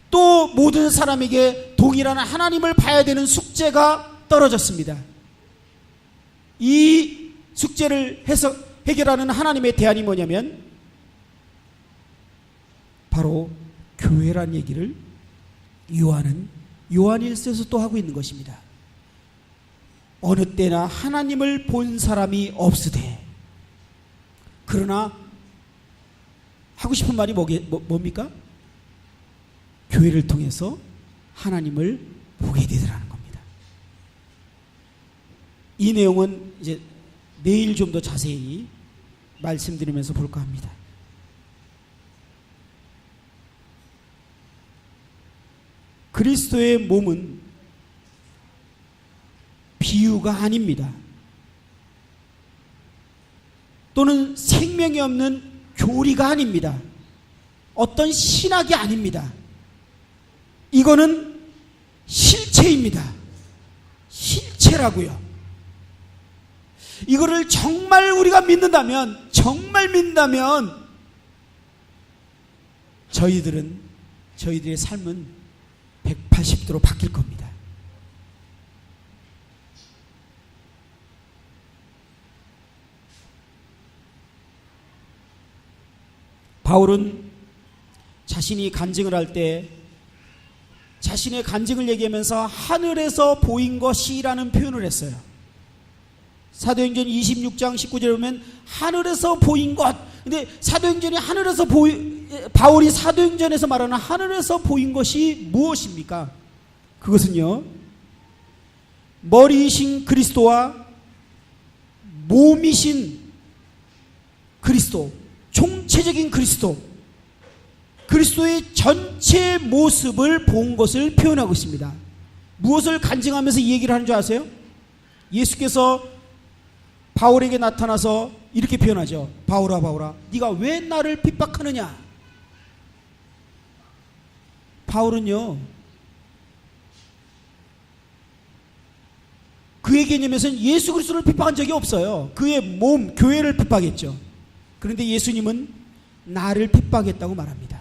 또 모든 사람에게 동일한 하나님을 봐야 되는 숙제가 떨어졌습니다. 이 숙제를 해결하는 하나님의 대안이 뭐냐면 바로 교회란 얘기를 요한은 요한일서에서 또 하고 있는 것입니다. 어느 때나 하나님을 본 사람이 없으되. 그러나 하고 싶은 말이 뭡니까? 교회를 통해서 하나님을 보게 되더라는 겁니다. 이 내용은 이제 내일 좀 더 자세히 말씀드리면서 볼까 합니다. 그리스도의 몸은 비유가 아닙니다. 또는 생명이 없는 교리가 아닙니다. 어떤 신학이 아닙니다. 이거는 실체입니다. 실체라고요. 이거를 정말 우리가 믿는다면, 저희들의 삶은 180도로 바뀔 겁니다. 바울은 자신이 간증을 할 때 자신의 간증을 얘기하면서 하늘에서 보인 것이라는 표현을 했어요. 사도행전 26장 19절에 보면 하늘에서 보인 것. 근데 사도행전이 바울이 사도행전에서 말하는 하늘에서 보인 것이 무엇입니까? 그것은요, 머리이신 그리스도와 몸이신 그리스도, 총체적인 그리스도의 전체 모습을 본 것을 표현하고 있습니다. 무엇을 간증하면서 이 얘기를 하는 줄 아세요? 예수께서 바울에게 나타나서 이렇게 표현하죠. 바울아, 바울아, 네가 왜 나를 핍박하느냐? 바울은요, 그의 개념에서는 예수 그리스도를 핍박한 적이 없어요. 그의 몸, 교회를 핍박했죠. 그런데 예수님은 나를 핍박했다고 말합니다.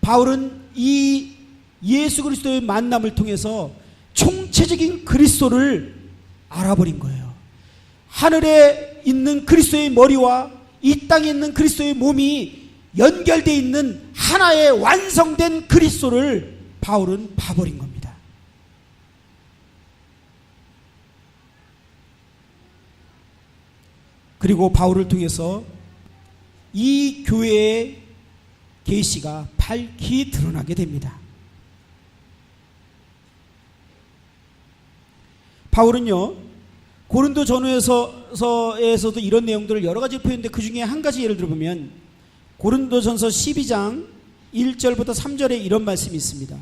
바울은 이 예수 그리스도의 만남을 통해서 총체적인 그리스도를 알아버린 거예요. 하늘에 있는 그리스도의 머리와 이 땅에 있는 그리스도의 몸이 연결되어 있는 하나의 완성된 그리스도를 바울은 봐버린 겁니다. 그리고 바울을 통해서 이 교회의 계시가 밝히 드러나게 됩니다. 바울은요, 고린도 전후에서도 이런 내용들을 여러 가지 표현했는데 그 중에 한 가지 예를 들어보면 고린도전서 12장 1절부터 3절에 이런 말씀이 있습니다.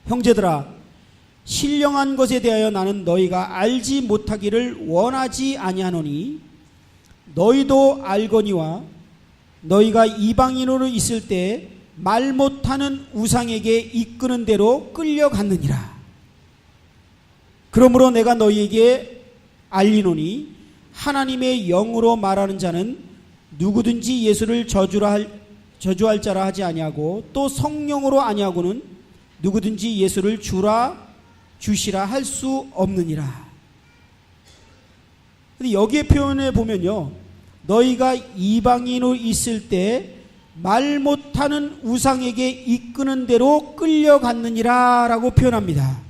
형제들아, 신령한 것에 대하여 나는 너희가 알지 못하기를 원하지 아니하노니 너희도 알거니와 너희가 이방인으로 있을 때 말 못하는 우상에게 이끄는 대로 끌려갔느니라. 그러므로 내가 너희에게 알리노니 하나님의 영으로 말하는 자는 누구든지 예수를 저주할 자라 하지 아니하고 또 성령으로 아니하고는 누구든지 예수를 주시라 할 수 없느니라. 근데 여기에 표현해 보면요, 너희가 이방인으로 있을 때 말 못하는 우상에게 이끄는 대로 끌려갔느니라 라고 표현합니다.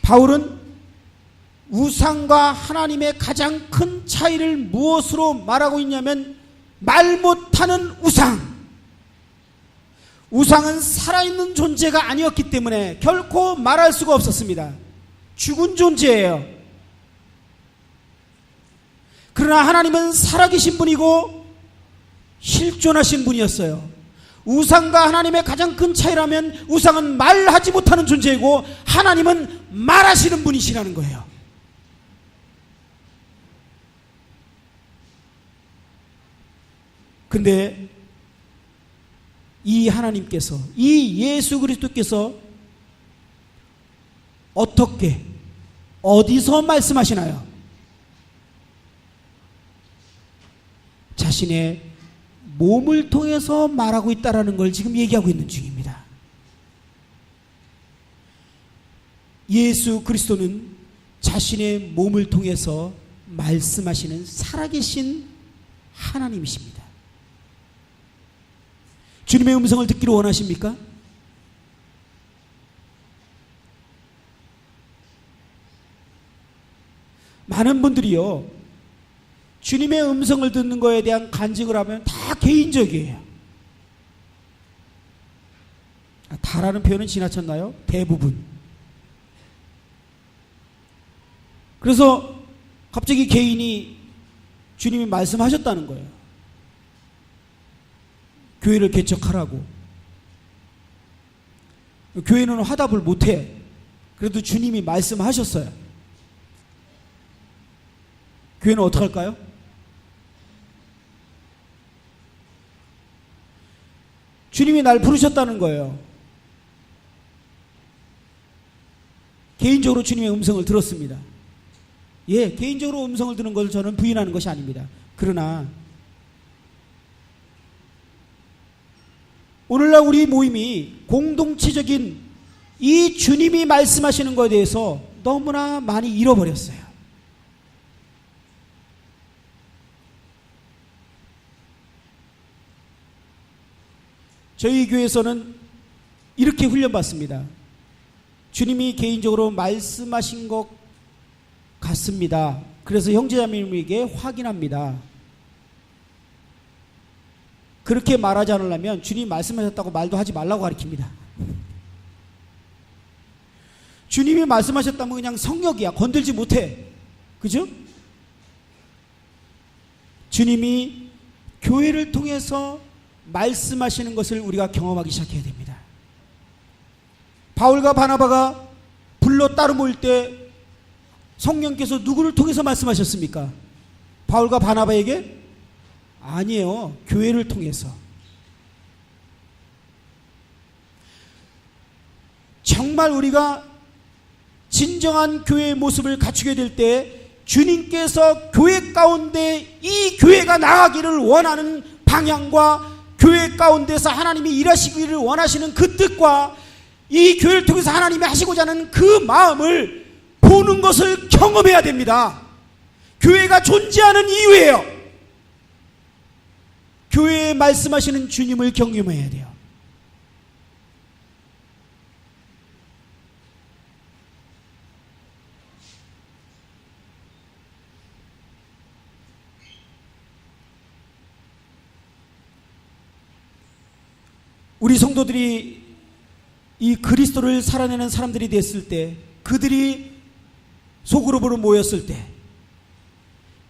바울은 우상과 하나님의 가장 큰 차이를 무엇으로 말하고 있냐면 말 못하는 우상. 우상은 살아있는 존재가 아니었기 때문에 결코 말할 수가 없었습니다. 죽은 존재예요. 그러나 하나님은 살아계신 분이고 실존하신 분이었어요. 우상과 하나님의 가장 큰 차이라면 우상은 말하지 못하는 존재이고 하나님은 말하시는 분이시라는 거예요. 근데 이 하나님께서, 이 예수 그리스도께서 어떻게, 어디서 말씀하시나요? 자신의 몸을 통해서 말하고 있다는 걸 지금 얘기하고 있는 중입니다. 예수 그리스도는 자신의 몸을 통해서 말씀하시는 살아계신 하나님이십니다. 주님의 음성을 듣기를 원하십니까? 많은 분들이요, 주님의 음성을 듣는 거에 대한 간증을 하면 다 개인적이에요. 다라는 표현은 지나쳤나요? 대부분. 그래서 갑자기 개인이 주님이 말씀하셨다는 거예요. 교회를 개척하라고. 교회는 화답을 못해. 그래도 주님이 말씀하셨어요. 교회는 어떡할까요? 주님이 날 부르셨다는 거예요. 개인적으로 주님의 음성을 들었습니다. 예, 개인적으로 음성을 듣는 것을 저는 부인하는 것이 아닙니다. 그러나 오늘날 우리 모임이 공동체적인 이 주님이 말씀하시는 것에 대해서 너무나 많이 잃어버렸어요. 저희 교회에서는 이렇게 훈련받습니다. 주님이 개인적으로 말씀하신 것 같습니다. 그래서 형제자매님에게 확인합니다. 그렇게 말하지 않으려면 주님 말씀하셨다고 말도 하지 말라고 가르칩니다. 주님이 말씀하셨다면 그냥 성역이야. 건들지 못해. 그죠? 주님이 교회를 통해서 말씀하시는 것을 우리가 경험하기 시작해야 됩니다. 바울과 바나바가 불러 따로 모일 때 성령께서 누구를 통해서 말씀하셨습니까? 바울과 바나바에게? 아니에요. 교회를 통해서. 정말 우리가 진정한 교회의 모습을 갖추게 될 때 주님께서 교회 가운데 이 교회가 나아가기를 원하는 방향과 교회 가운데서 하나님이 일하시기를 원하시는 그 뜻과 이 교회를 통해서 하나님이 하시고자 하는 그 마음을 보는 것을 경험해야 됩니다. 교회가 존재하는 이유예요. 교회에 말씀하시는 주님을 경험해야 돼요. 우리 성도들이 이 그리스도를 살아내는 사람들이 됐을 때, 그들이 소그룹으로 모였을 때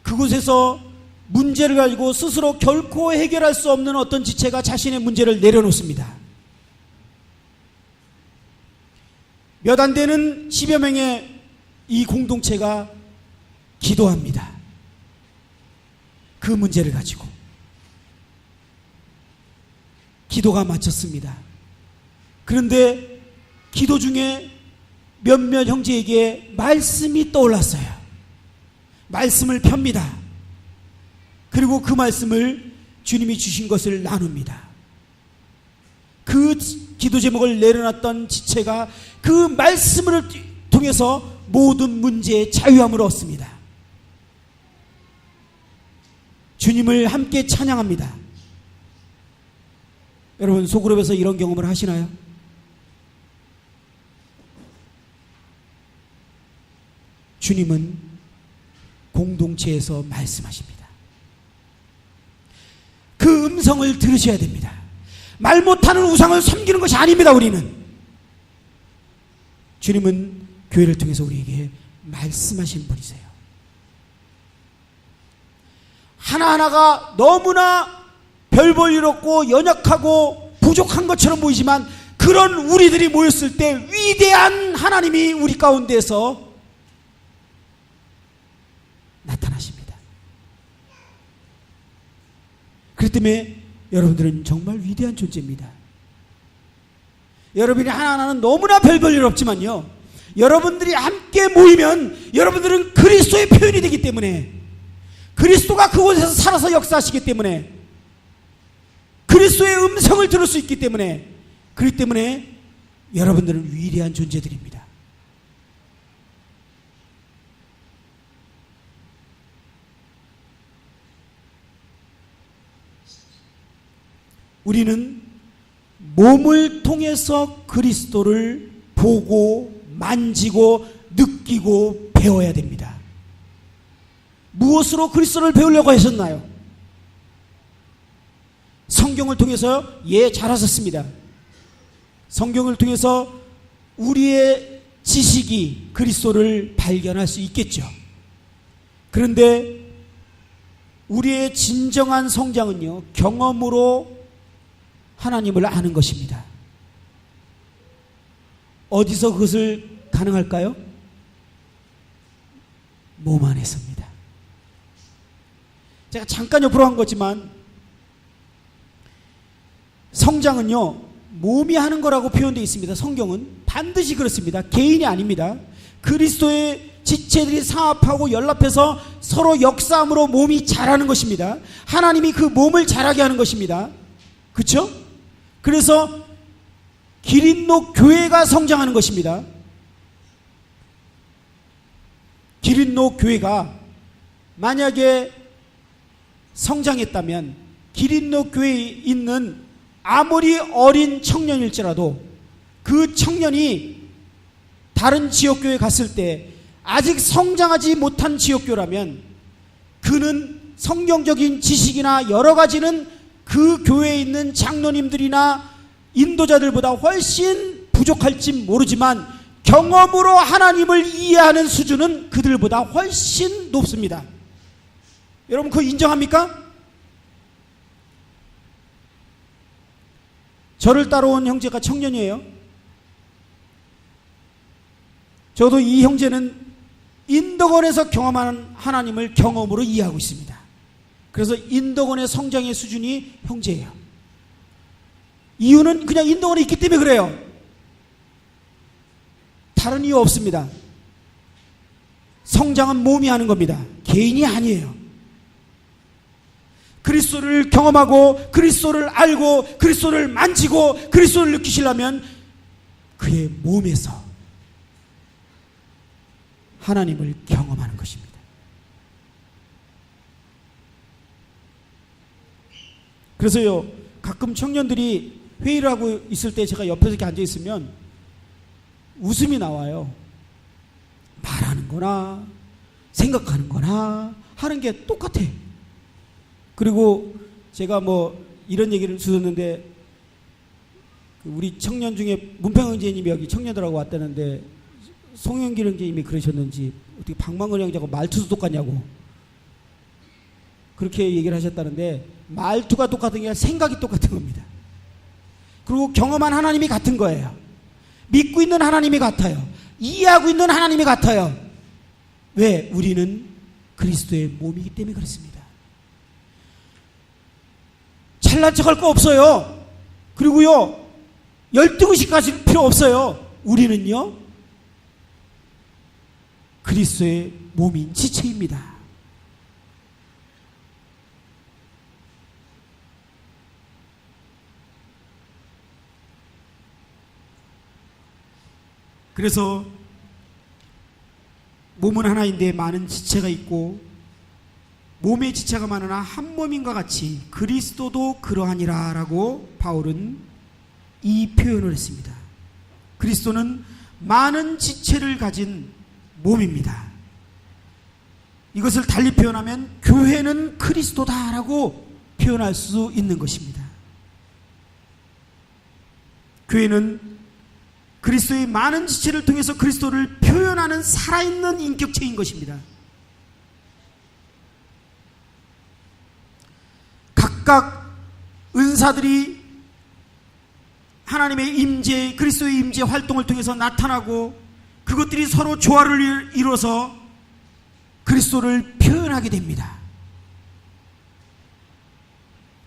그곳에서 문제를 가지고 스스로 결코 해결할 수 없는 어떤 지체가 자신의 문제를 내려놓습니다. 몇 안 되는 10여 명의 이 공동체가 기도합니다. 그 문제를 가지고 기도가 마쳤습니다. 그런데 기도 중에 몇몇 형제에게 말씀이 떠올랐어요. 말씀을 펴니다. 그리고 그 말씀을 주님이 주신 것을 나눕니다. 그 기도 제목을 내려놨던 지체가 그 말씀을 통해서 모든 문제의 자유함을 얻습니다. 주님을 함께 찬양합니다. 여러분, 소그룹에서 이런 경험을 하시나요? 주님은 공동체에서 말씀하십니다. 그 음성을 들으셔야 됩니다. 말 못하는 우상을 섬기는 것이 아닙니다. 우리는 주님은 교회를 통해서 우리에게 말씀하신 분이세요. 하나하나가 너무나 별 볼 일 없고 연약하고 부족한 것처럼 보이지만, 그런 우리들이 모였을 때 위대한 하나님이 우리 가운데서 나타나십니다. 그렇기 때문에 여러분들은 정말 위대한 존재입니다. 여러분이 하나하나는 너무나 별 볼 일 없지만요, 여러분들이 함께 모이면 여러분들은 그리스도의 표현이 되기 때문에, 그리스도가 그곳에서 살아서 역사하시기 때문에, 그리스도의 음성을 들을 수 있기 때문에, 그렇기 때문에 여러분들은 위대한 존재들입니다. 우리는 몸을 통해서 그리스도를 보고 만지고 느끼고 배워야 됩니다. 무엇으로 그리스도를 배우려고 하셨나요? 성경을 통해서 잘하셨습니다. 성경을 통해서 우리의 지식이 그리스도를 발견할 수 있겠죠. 그런데 우리의 진정한 성장은요, 경험으로 하나님을 아는 것입니다. 어디서 그것을 가능할까요? 몸 안에서입니다. 제가 잠깐 옆으로 한 거지만 성장은요, 몸이 하는 거라고 표현되어 있습니다. 성경은 반드시 그렇습니다. 개인이 아닙니다. 그리스도의 지체들이 상합하고 연합해서 서로 역사함으로 몸이 자라는 것입니다. 하나님이 그 몸을 자라게 하는 것입니다. 그렇죠? 그래서 기린노 교회가 성장하는 것입니다. 기린노 교회가 만약에 성장했다면 기린노 교회에 있는 아무리 어린 청년일지라도 그 청년이 다른 지역교회에 갔을 때 아직 성장하지 못한 지역교라면 그는 성경적인 지식이나 여러 가지는 그 교회에 있는 장로님들이나 인도자들보다 훨씬 부족할지 모르지만 경험으로 하나님을 이해하는 수준은 그들보다 훨씬 높습니다. 여러분 그거 인정합니까? 저를 따라온 형제가 청년이에요. 저도 이 형제는 인덕원에서 경험하는 하나님을 경험으로 이해하고 있습니다. 그래서 인덕원의 성장의 수준이 형제예요. 이유는 그냥 인덕원에 있기 때문에 그래요. 다른 이유 없습니다. 성장은 몸이 하는 겁니다. 개인이 아니에요. 그리스도를 경험하고 그리스도를 알고 그리스도를 만지고 그리스도를 느끼시려면 그의 몸에서 하나님을 경험하는 것입니다. 그래서요, 가끔 청년들이 회의를 하고 있을 때 제가 옆에서 이렇게 앉아 있으면 웃음이 나와요. 말하는 거나 생각하는 거나 하는 게 똑같아. 그리고 제가 뭐 이런 얘기를 주셨는데 우리 청년 중에 문평 형제님이 여기 청년들하고 왔다는데 송영길 형제님이 그러셨는지 어떻게 박만근 형제하고 말투도 똑같냐고 그렇게 얘기를 하셨다는데 말투가 똑같은 게 아니라 생각이 똑같은 겁니다. 그리고 경험한 하나님이 같은 거예요. 믿고 있는 하나님이 같아요. 이해하고 있는 하나님이 같아요. 왜? 우리는 그리스도의 몸이기 때문에 그렇습니다. 잘난 척할 거 없어요. 그리고요, 열등의식 가질 필요 없어요. 우리는요, 그리스도의 몸인 지체입니다. 그래서 몸은 하나인데 많은 지체가 있고 몸의 지체가 많으나 한 몸인과 같이 그리스도도 그러하니라 라고 바울은 이 표현을 했습니다. 그리스도는 많은 지체를 가진 몸입니다. 이것을 달리 표현하면 교회는 그리스도다 라고 표현할 수 있는 것입니다. 교회는 그리스도의 많은 지체를 통해서 그리스도를 표현하는 살아있는 인격체인 것입니다. 각각 은사들이 하나님의 임재, 그리스도의 임재 활동을 통해서 나타나고 그것들이 서로 조화를 이루어서 그리스도를 표현하게 됩니다.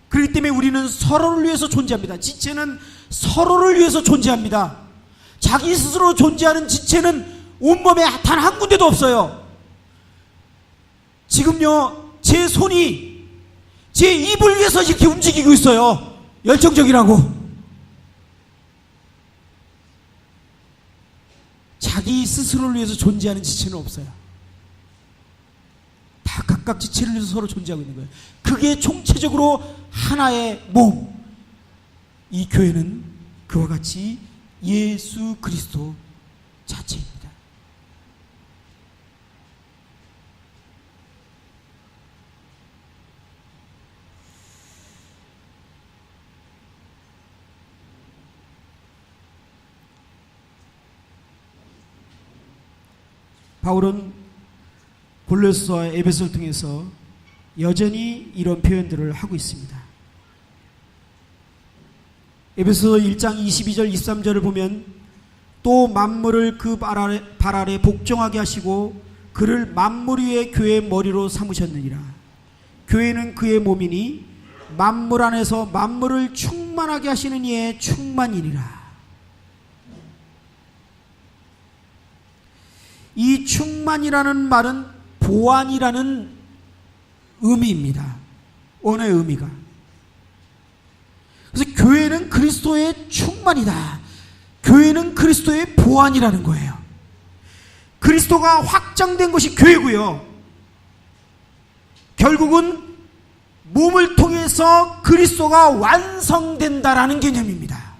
그렇기 때문에 우리는 서로를 위해서 존재합니다. 지체는 서로를 위해서 존재합니다. 자기 스스로 존재하는 지체는 온몸에 단 한 군데도 없어요. 지금요, 제 손이 제 입을 위해서 이렇게 움직이고 있어요. 열정적이라고. 자기 스스로를 위해서 존재하는 지체는 없어요. 다 각각 지체를 위해서 서로 존재하고 있는 거예요. 그게 총체적으로 하나의 몸. 이 교회는 그와 같이 예수 그리스도 자체입니다. 바울은 골로새서와 에베소를 통해서 여전히 이런 표현들을 하고 있습니다. 에베소서 1장 22절 23절을 보면 또 만물을 그 발 아래 복종하게 하시고 그를 만물 위에 교회의 머리로 삼으셨느니라. 교회는 그의 몸이니 만물 안에서 만물을 충만하게 하시는 이의 충만이니라. 이 충만이라는 말은 보완이라는 의미입니다. 원어의 의미가. 그래서 교회는 그리스도의 충만이다. 교회는 그리스도의 보완이라는 거예요. 그리스도가 확장된 것이 교회고요. 결국은 몸을 통해서 그리스도가 완성된다라는 개념입니다.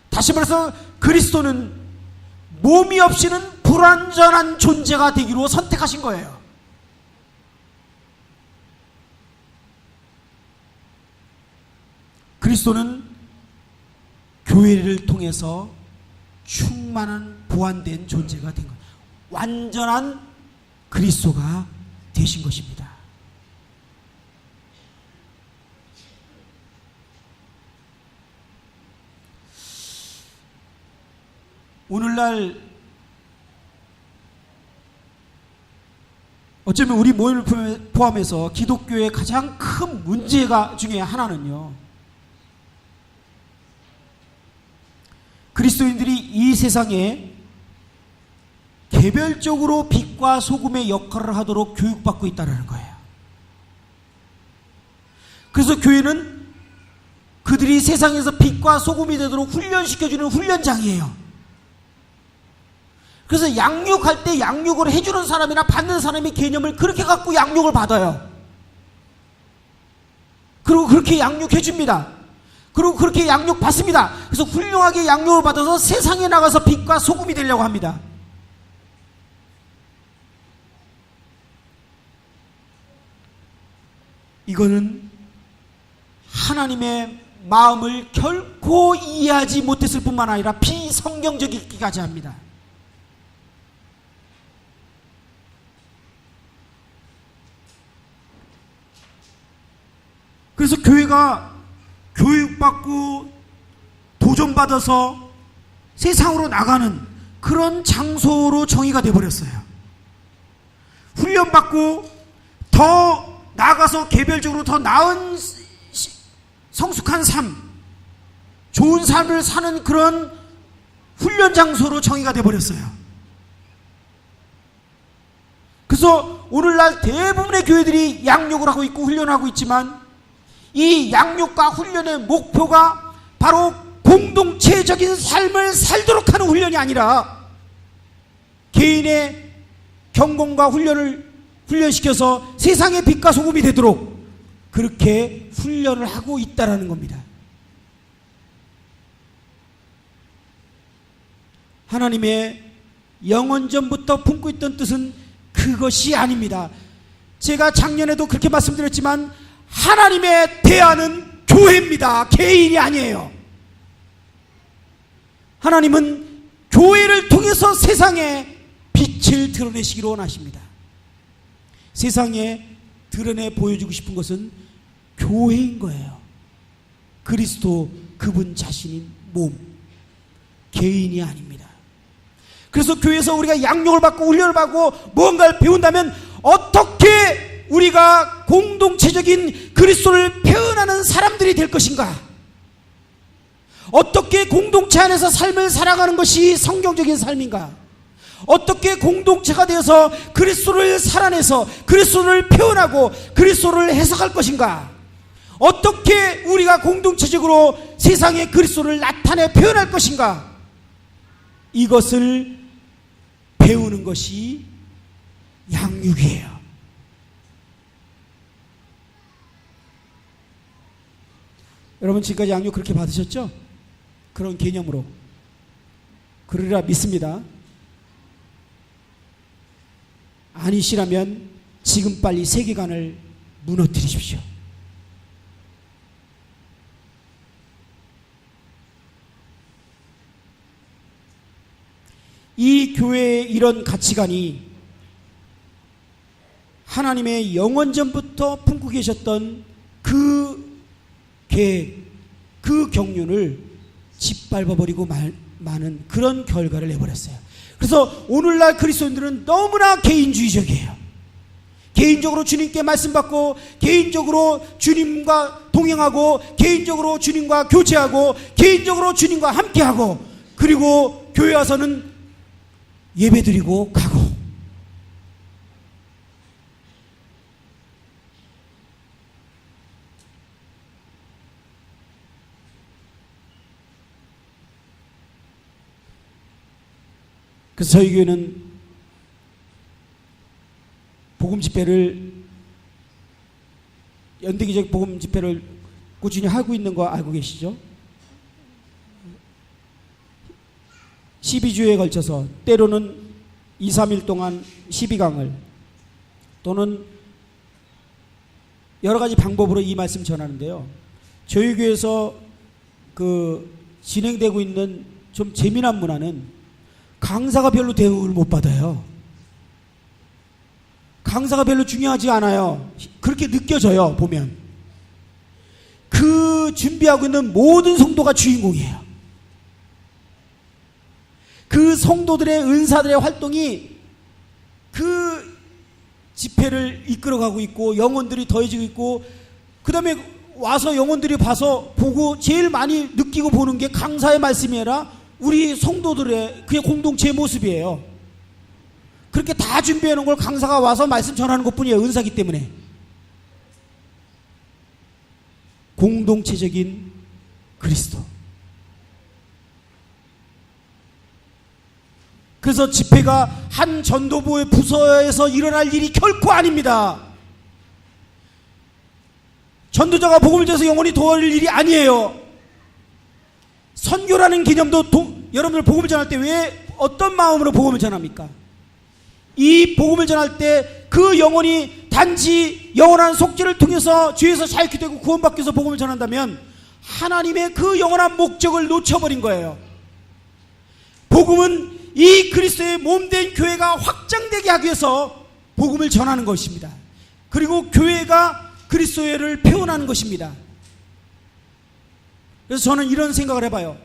다시 말해서 그리스도는 몸이 없이는 불완전한 존재가 되기로 선택하신 거예요. 그리스도는 교회를 통해서 충만한 보완된 존재가 된 거예요. 완전한 그리스도가 되신 것입니다. 오늘날 어쩌면 우리 모임을 포함해서 기독교의 가장 큰 문제가 중에 하나는요, 그리스도인들이 이 세상에 개별적으로 빛과 소금의 역할을 하도록 교육받고 있다는 거예요. 그래서 교회는 그들이 세상에서 빛과 소금이 되도록 훈련시켜주는 훈련장이에요. 그래서 양육할 때 양육을 해주는 사람이나 받는 사람의 개념을 그렇게 갖고 양육을 받아요. 그리고 그렇게 양육해줍니다. 그리고 그렇게 양육받습니다. 그래서 훌륭하게 양육을 받아서 세상에 나가서 빛과 소금이 되려고 합니다. 이거는 하나님의 마음을 결코 이해하지 못했을 뿐만 아니라 비성경적이기까지 합니다. 그래서 교회가 교육받고 도전받아서 세상으로 나가는 그런 장소로 정의가 되어버렸어요. 훈련받고 더 나아가서 개별적으로 더 나은 성숙한 삶, 좋은 삶을 사는 그런 훈련 장소로 정의가 되어버렸어요. 그래서 오늘날 대부분의 교회들이 양육을 하고 있고 훈련하고 있지만 이 양육과 훈련의 목표가 바로 공동체적인 삶을 살도록 하는 훈련이 아니라 개인의 경공과 훈련을 훈련시켜서 세상의 빛과 소금이 되도록 그렇게 훈련을 하고 있다는 겁니다. 하나님의 영원전부터 품고 있던 뜻은 그것이 아닙니다. 제가 작년에도 그렇게 말씀드렸지만 하나님의 대안은 교회입니다. 개인이 아니에요. 하나님은 교회를 통해서 세상에 빛을 드러내시기를 원하십니다. 세상에 드러내 보여주고 싶은 것은 교회인 거예요. 그리스도 그분 자신인 몸, 개인이 아닙니다. 그래서 교회에서 우리가 양육을 받고 훈련을 받고 무언가를 배운다면 어떻게 우리가 공동체적인 그리스도를 표현하는 사람들이 될 것인가? 어떻게 공동체 안에서 삶을 살아가는 것이 성경적인 삶인가? 어떻게 공동체가 되어서 그리스도를 살아내서 그리스도를 표현하고 그리스도를 해석할 것인가? 어떻게 우리가 공동체적으로 세상에 그리스도를 나타내 표현할 것인가? 이것을 배우는 것이 양육이에요. 여러분 지금까지 양육 그렇게 받으셨죠? 그런 개념으로 그러리라 믿습니다. 아니시라면 지금 빨리 세계관을 무너뜨리십시오. 이 교회의 이런 가치관이 하나님의 영원전부터 품고 계셨던 그 계획, 그 경륜을 짓밟아버리고 마는 그런 결과를 내버렸어요. 그래서 오늘날 그리스도인들은 너무나 개인주의적이에요. 개인적으로 주님께 말씀 받고, 개인적으로 주님과 동행하고, 개인적으로 주님과 교제하고, 개인적으로 주님과 함께하고, 그리고 교회 와서는 예배드리고 가고. 그래서 저희 교회는 복음 집회를, 연대기적 복음 집회를 꾸준히 하고 있는 거 알고 계시죠? 12주에 걸쳐서 때로는 2, 3일 동안 12강을, 또는 여러 가지 방법으로 이 말씀 전하는데요. 저희 교회에서 진행되고 있는 좀 재미난 문화는 강사가 별로 대우를 못 받아요. 강사가 별로 중요하지 않아요. 그렇게 느껴져요, 보면. 그 준비하고 있는 모든 성도가 주인공이에요. 그 성도들의, 은사들의 활동이 그 집회를 이끌어가고 있고, 영혼들이 더해지고 있고, 그 다음에 와서 영혼들이 봐서 보고 제일 많이 느끼고 보는 게 강사의 말씀이 아니라 우리 성도들의 그냥 공동체의 모습이에요. 그렇게 다 준비해 놓은 걸 강사가 와서 말씀 전하는 것 뿐이에요. 은사기 때문에. 공동체적인 그리스도. 그래서 집회가 한 전도부의 부서에서 일어날 일이 결코 아닙니다. 전도자가 복음을 전해서 영혼이 도와줄 일이 아니에요. 선교라는 개념도 여러분들 복음을 전할 때 왜 어떤 마음으로 복음을 전합니까? 이 복음을 전할 때 그 영혼이 단지 영원한 속죄를 통해서 죄에서 자유케 되고 구원받기 위해서 복음을 전한다면 하나님의 그 영원한 목적을 놓쳐버린 거예요. 복음은 이 그리스도의 몸된 교회가 확장되게 하기 위해서 복음을 전하는 것입니다. 그리고 교회가 그리스도를 표현하는 것입니다. 그래서 저는 이런 생각을 해봐요.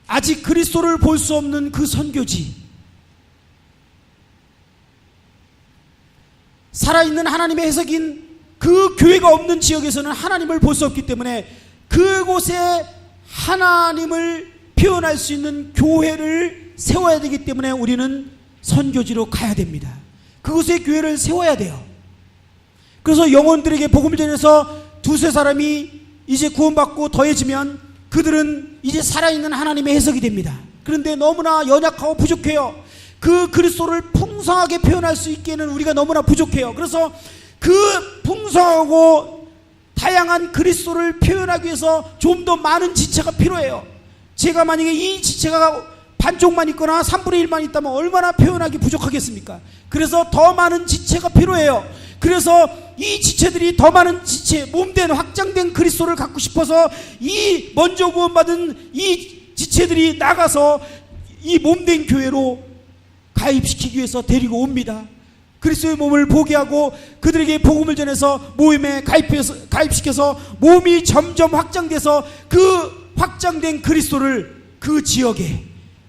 아직 그리스도를 볼 수 없는 그 선교지, 살아있는 하나님의 해석인 그 교회가 없는 지역에서는 하나님을 볼 수 없기 때문에 그곳에 하나님을 표현할 수 있는 교회를 세워야 되기 때문에 우리는 선교지로 가야 됩니다. 그곳에 교회를 세워야 돼요. 그래서 영혼들에게 복음을 전해서 두세 사람이 이제 구원받고 더해지면 그들은 이제 살아있는 하나님의 해석이 됩니다. 그런데 너무나 연약하고 부족해요. 그 그리스도를 풍성하게 표현할 수 있기에는 우리가 너무나 부족해요. 그래서 그 풍성하고 다양한 그리스도를 표현하기 위해서 좀 더 많은 지체가 필요해요. 제가 만약에 이 지체가 반쪽만 있거나 3분의 1만 있다면 얼마나 표현하기 부족하겠습니까? 그래서 더 많은 지체가 필요해요. 그래서 이 지체들이 더 많은 지체, 몸된 확장된 그리스도를 갖고 싶어서 이 먼저 구원받은 이 지체들이 나가서 이 몸된 교회로 가입시키기 위해서 데리고 옵니다. 그리스도의 몸을 보게 하고 그들에게 복음을 전해서 모임에 가입시켜서 몸이 점점 확장돼서 그 확장된 그리스도를 그 지역에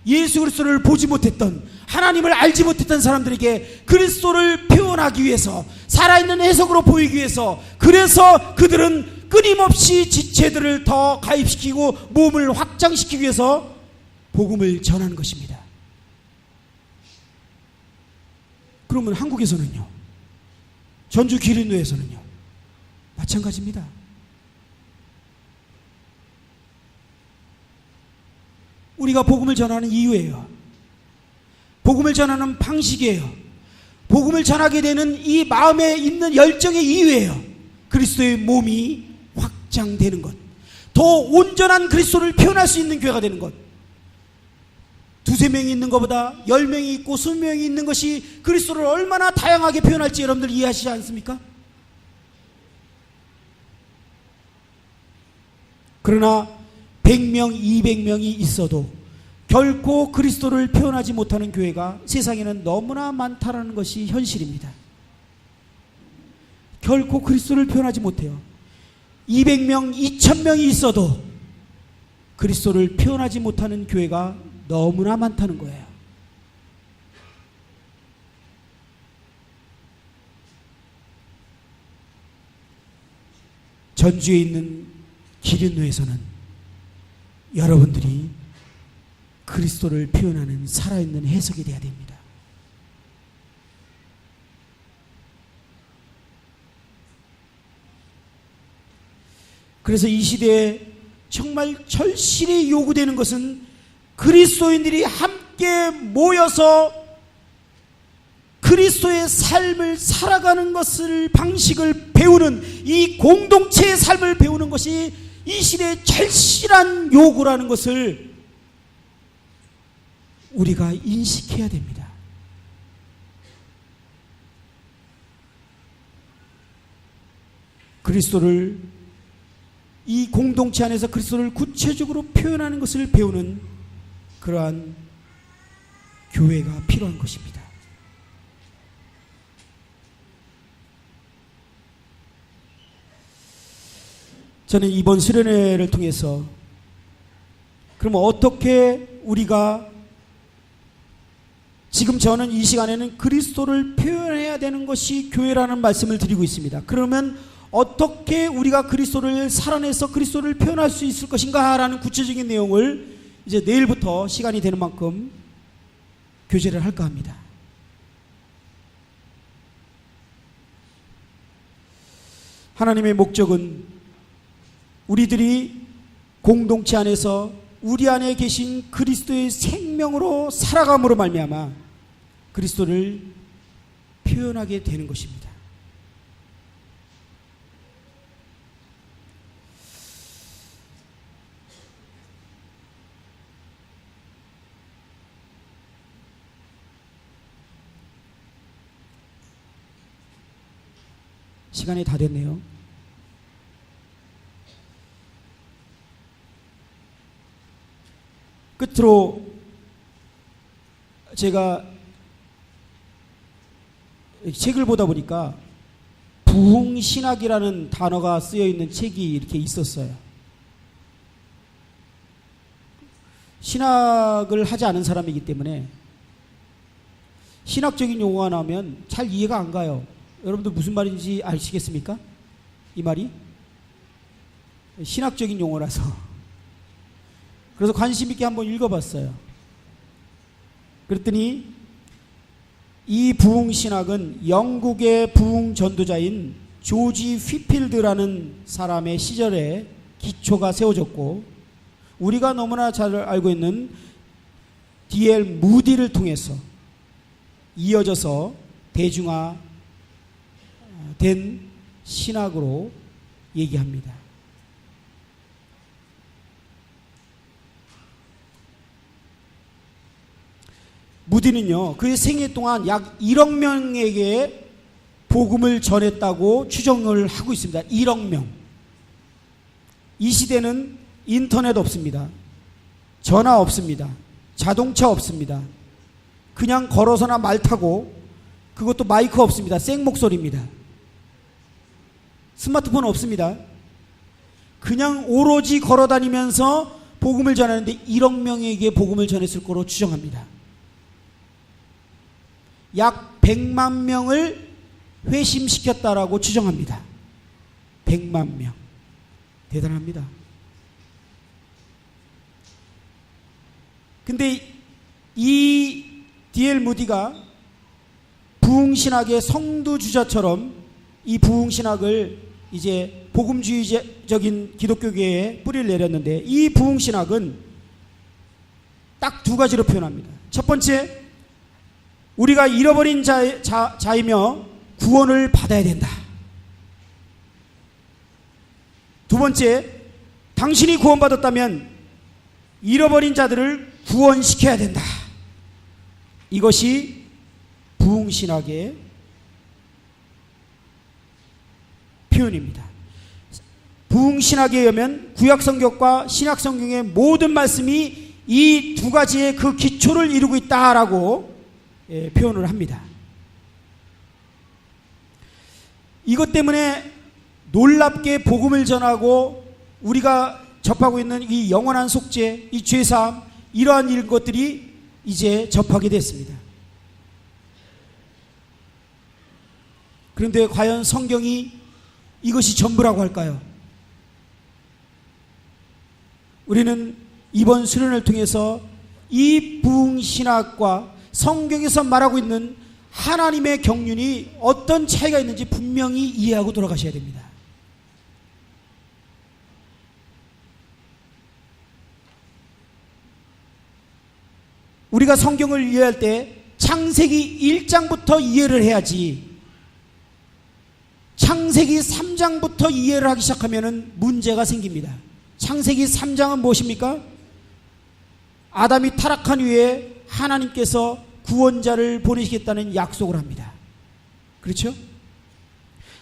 예수 그리스도를 보지 못했던, 하나님을 알지 못했던 사람들에게 그리스도를 표현하기 위해서, 살아있는 해석으로 보이기 위해서, 그래서 그들은 끊임없이 지체들을 더 가입시키고 몸을 확장시키기 위해서 복음을 전하는 것입니다. 그러면 한국에서는요, 전주 기린도에서는요 마찬가지입니다. 우리가 복음을 전하는 이유예요. 복음을 전하는 방식이에요. 복음을 전하게 되는 이 마음에 있는 열정의 이유예요. 그리스도의 몸이 확장되는 것, 더 온전한 그리스도를 표현할 수 있는 교회가 되는 것. 두세 명이 있는 것보다 10명이 있고 20명이 있는 것이 그리스도를 얼마나 다양하게 표현할지 여러분들 이해하시지 않습니까? 그러나 100명, 200명이 있어도 결코 그리스도를 표현하지 못하는 교회가 세상에는 너무나 많다라는 것이 현실입니다. 결코 그리스도를 표현하지 못해요. 200명, 2000명이 있어도 그리스도를 표현하지 못하는 교회가 너무나 많다는 거예요. 전주에 있는 기린노에서는 여러분들이 그리스도를 표현하는 살아있는 해석이 되어야 됩니다. 그래서 이 시대에 정말 절실히 요구되는 것은 그리스도인들이 함께 모여서 그리스도의 삶을 살아가는 것을 방식을 배우는, 이 공동체의 삶을 배우는 것이 이 시대의 절실한 요구라는 것을 우리가 인식해야 됩니다. 그리스도를, 이 공동체 안에서 그리스도를 구체적으로 표현하는 것을 배우는 그러한 교회가 필요한 것입니다. 저는 이번 수련회를 통해서 그럼 어떻게 우리가, 지금 저는 이 시간에는 그리스도를 표현해야 되는 것이 교회라는 말씀을 드리고 있습니다. 그러면 어떻게 우리가 그리스도를 살아내서 그리스도를 표현할 수 있을 것인가 라는 구체적인 내용을 이제 내일부터 시간이 되는 만큼 교제를 할까 합니다. 하나님의 목적은 우리들이 공동체 안에서 우리 안에 계신 그리스도의 생명으로 살아감으로 말미암아 그리스도를 표현하게 되는 것입니다. 시간이 다 됐네요. 끝으로 제가 책을 보다 보니까 부흥신학이라는 단어가 쓰여 있는 책이 이렇게 있었어요. 신학을 하지 않은 사람이기 때문에 신학적인 용어가 나오면 잘 이해가 안 가요. 여러분들 무슨 말인지 아시겠습니까? 이 말이 신학적인 용어라서. 그래서 관심 있게 한번 읽어봤어요. 그랬더니 이 부흥신학은 영국의 부흥 전도자인 조지 휘필드라는 사람의 시절에 기초가 세워졌고, 우리가 너무나 잘 알고 있는 D.L. 무디를 통해서 이어져서 대중화된 신학으로 얘기합니다. 무디는요, 그의 생애 동안 약 1억 명에게 복음을 전했다고 추정을 하고 있습니다. 1억 명. 이 시대는 인터넷 없습니다. 전화 없습니다. 자동차 없습니다. 그냥 걸어서나 말 타고, 그것도 마이크 없습니다. 생목소리입니다. 스마트폰 없습니다. 그냥 오로지 걸어다니면서 복음을 전하는데 1억 명에게 복음을 전했을 거로 추정합니다. 약 100만 명을 회심시켰다라고 추정합니다. 100만 명. 대단합니다. 근데 이 D.L. 무디가 부흥신학의 성두주자처럼 이 부흥신학을 이제 복음주의적인 기독교계에 뿌리를 내렸는데, 이 부흥신학은 딱 두 가지로 표현합니다. 첫 번째, 우리가 잃어버린 자이며 구원을 받아야 된다. 두 번째, 당신이 구원받았다면 잃어버린 자들을 구원시켜야 된다. 이것이 부흥신학의 표현입니다. 부흥신학에 의하면 구약성경과 신약성경의 모든 말씀이 이 두 가지의 그 기초를 이루고 있다라고 표현을 합니다. 이것 때문에 놀랍게 복음을 전하고 우리가 접하고 있는 이 영원한 속죄, 이 죄사함, 이러한 것들이 이제 접하게 됐습니다. 그런데 과연 성경이 이것이 전부라고 할까요? 우리는 이번 수련을 통해서 이 부흥신학과 성경에서 말하고 있는 하나님의 경륜이 어떤 차이가 있는지 분명히 이해하고 돌아가셔야 됩니다. 우리가 성경을 이해할 때 창세기 1장부터 이해를 해야지, 창세기 3장부터 이해를 하기 시작하면 문제가 생깁니다. 창세기 3장은 무엇입니까? 아담이 타락한 후에 하나님께서 구원자를 보내시겠다는 약속을 합니다. 그렇죠?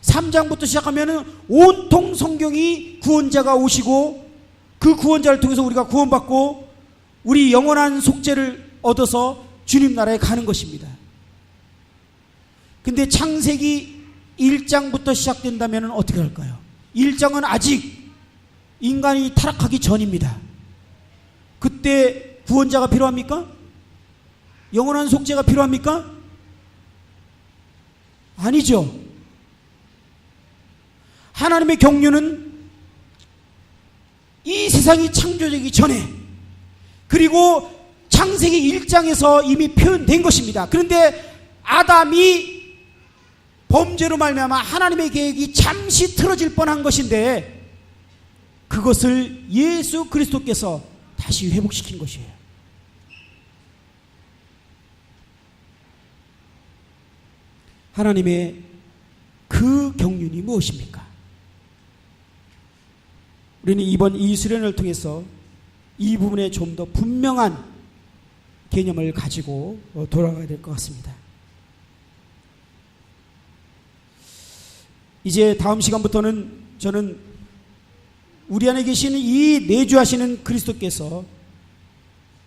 3장부터 시작하면 온통 성경이 구원자가 오시고 그 구원자를 통해서 우리가 구원받고 우리 영원한 속죄를 얻어서 주님 나라에 가는 것입니다. 근데 창세기 1장부터 시작된다면 어떻게 할까요? 1장은 아직 인간이 타락하기 전입니다. 그때 구원자가 필요합니까? 영원한 속죄가 필요합니까? 아니죠. 하나님의 경륜은 이 세상이 창조되기 전에, 그리고 창세기 1장에서 이미 표현된 것입니다. 그런데 아담이 범죄로 말미암아 하나님의 계획이 잠시 틀어질 뻔한 것인데 그것을 예수 그리스도께서 다시 회복시킨 것이에요. 하나님의 그 경륜이 무엇입니까? 우리는 이번 이 수련을 통해서 이 부분에 좀 더 분명한 개념을 가지고 돌아가야 될 것 같습니다. 이제 다음 시간부터는 저는 우리 안에 계시는 이 내주하시는 그리스도께서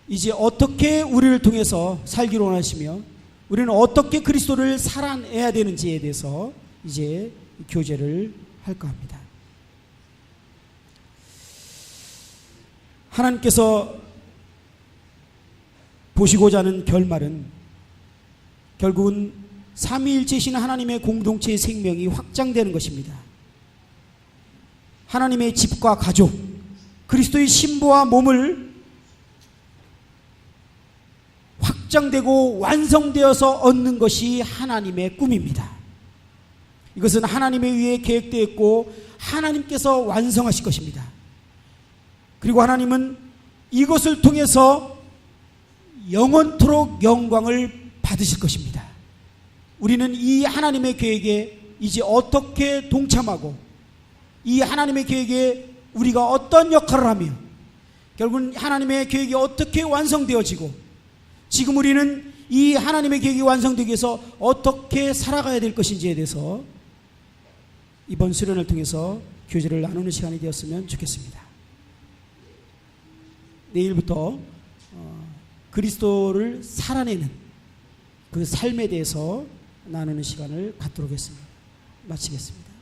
이제 어떻게 우리를 통해서 살기를 원하시며 우리는 어떻게 그리스도를 살아내야 되는지에 대해서 이제 교제를 할까 합니다. 하나님께서 보시고자 하는 결말은 결국은 삼위일체이신 하나님의 공동체의 생명이 확장되는 것입니다. 하나님의 집과 가족, 그리스도의 신부와 몸을 확장되고 완성되어서 얻는 것이 하나님의 꿈입니다. 이것은 하나님에 의해 계획되어 있고 하나님께서 완성하실 것입니다. 그리고 하나님은 이것을 통해서 영원토록 영광을 받으실 것입니다. 우리는 이 하나님의 계획에 이제 어떻게 동참하고 이 하나님의 계획에 우리가 어떤 역할을 하며 결국은 하나님의 계획이 어떻게 완성되어지고 지금 우리는 이 하나님의 계획이 완성되기 위해서 어떻게 살아가야 될 것인지에 대해서 이번 수련을 통해서 교제를 나누는 시간이 되었으면 좋겠습니다. 내일부터 그리스도를 살아내는 그 삶에 대해서 나누는 시간을 갖도록 하겠습니다. 마치겠습니다.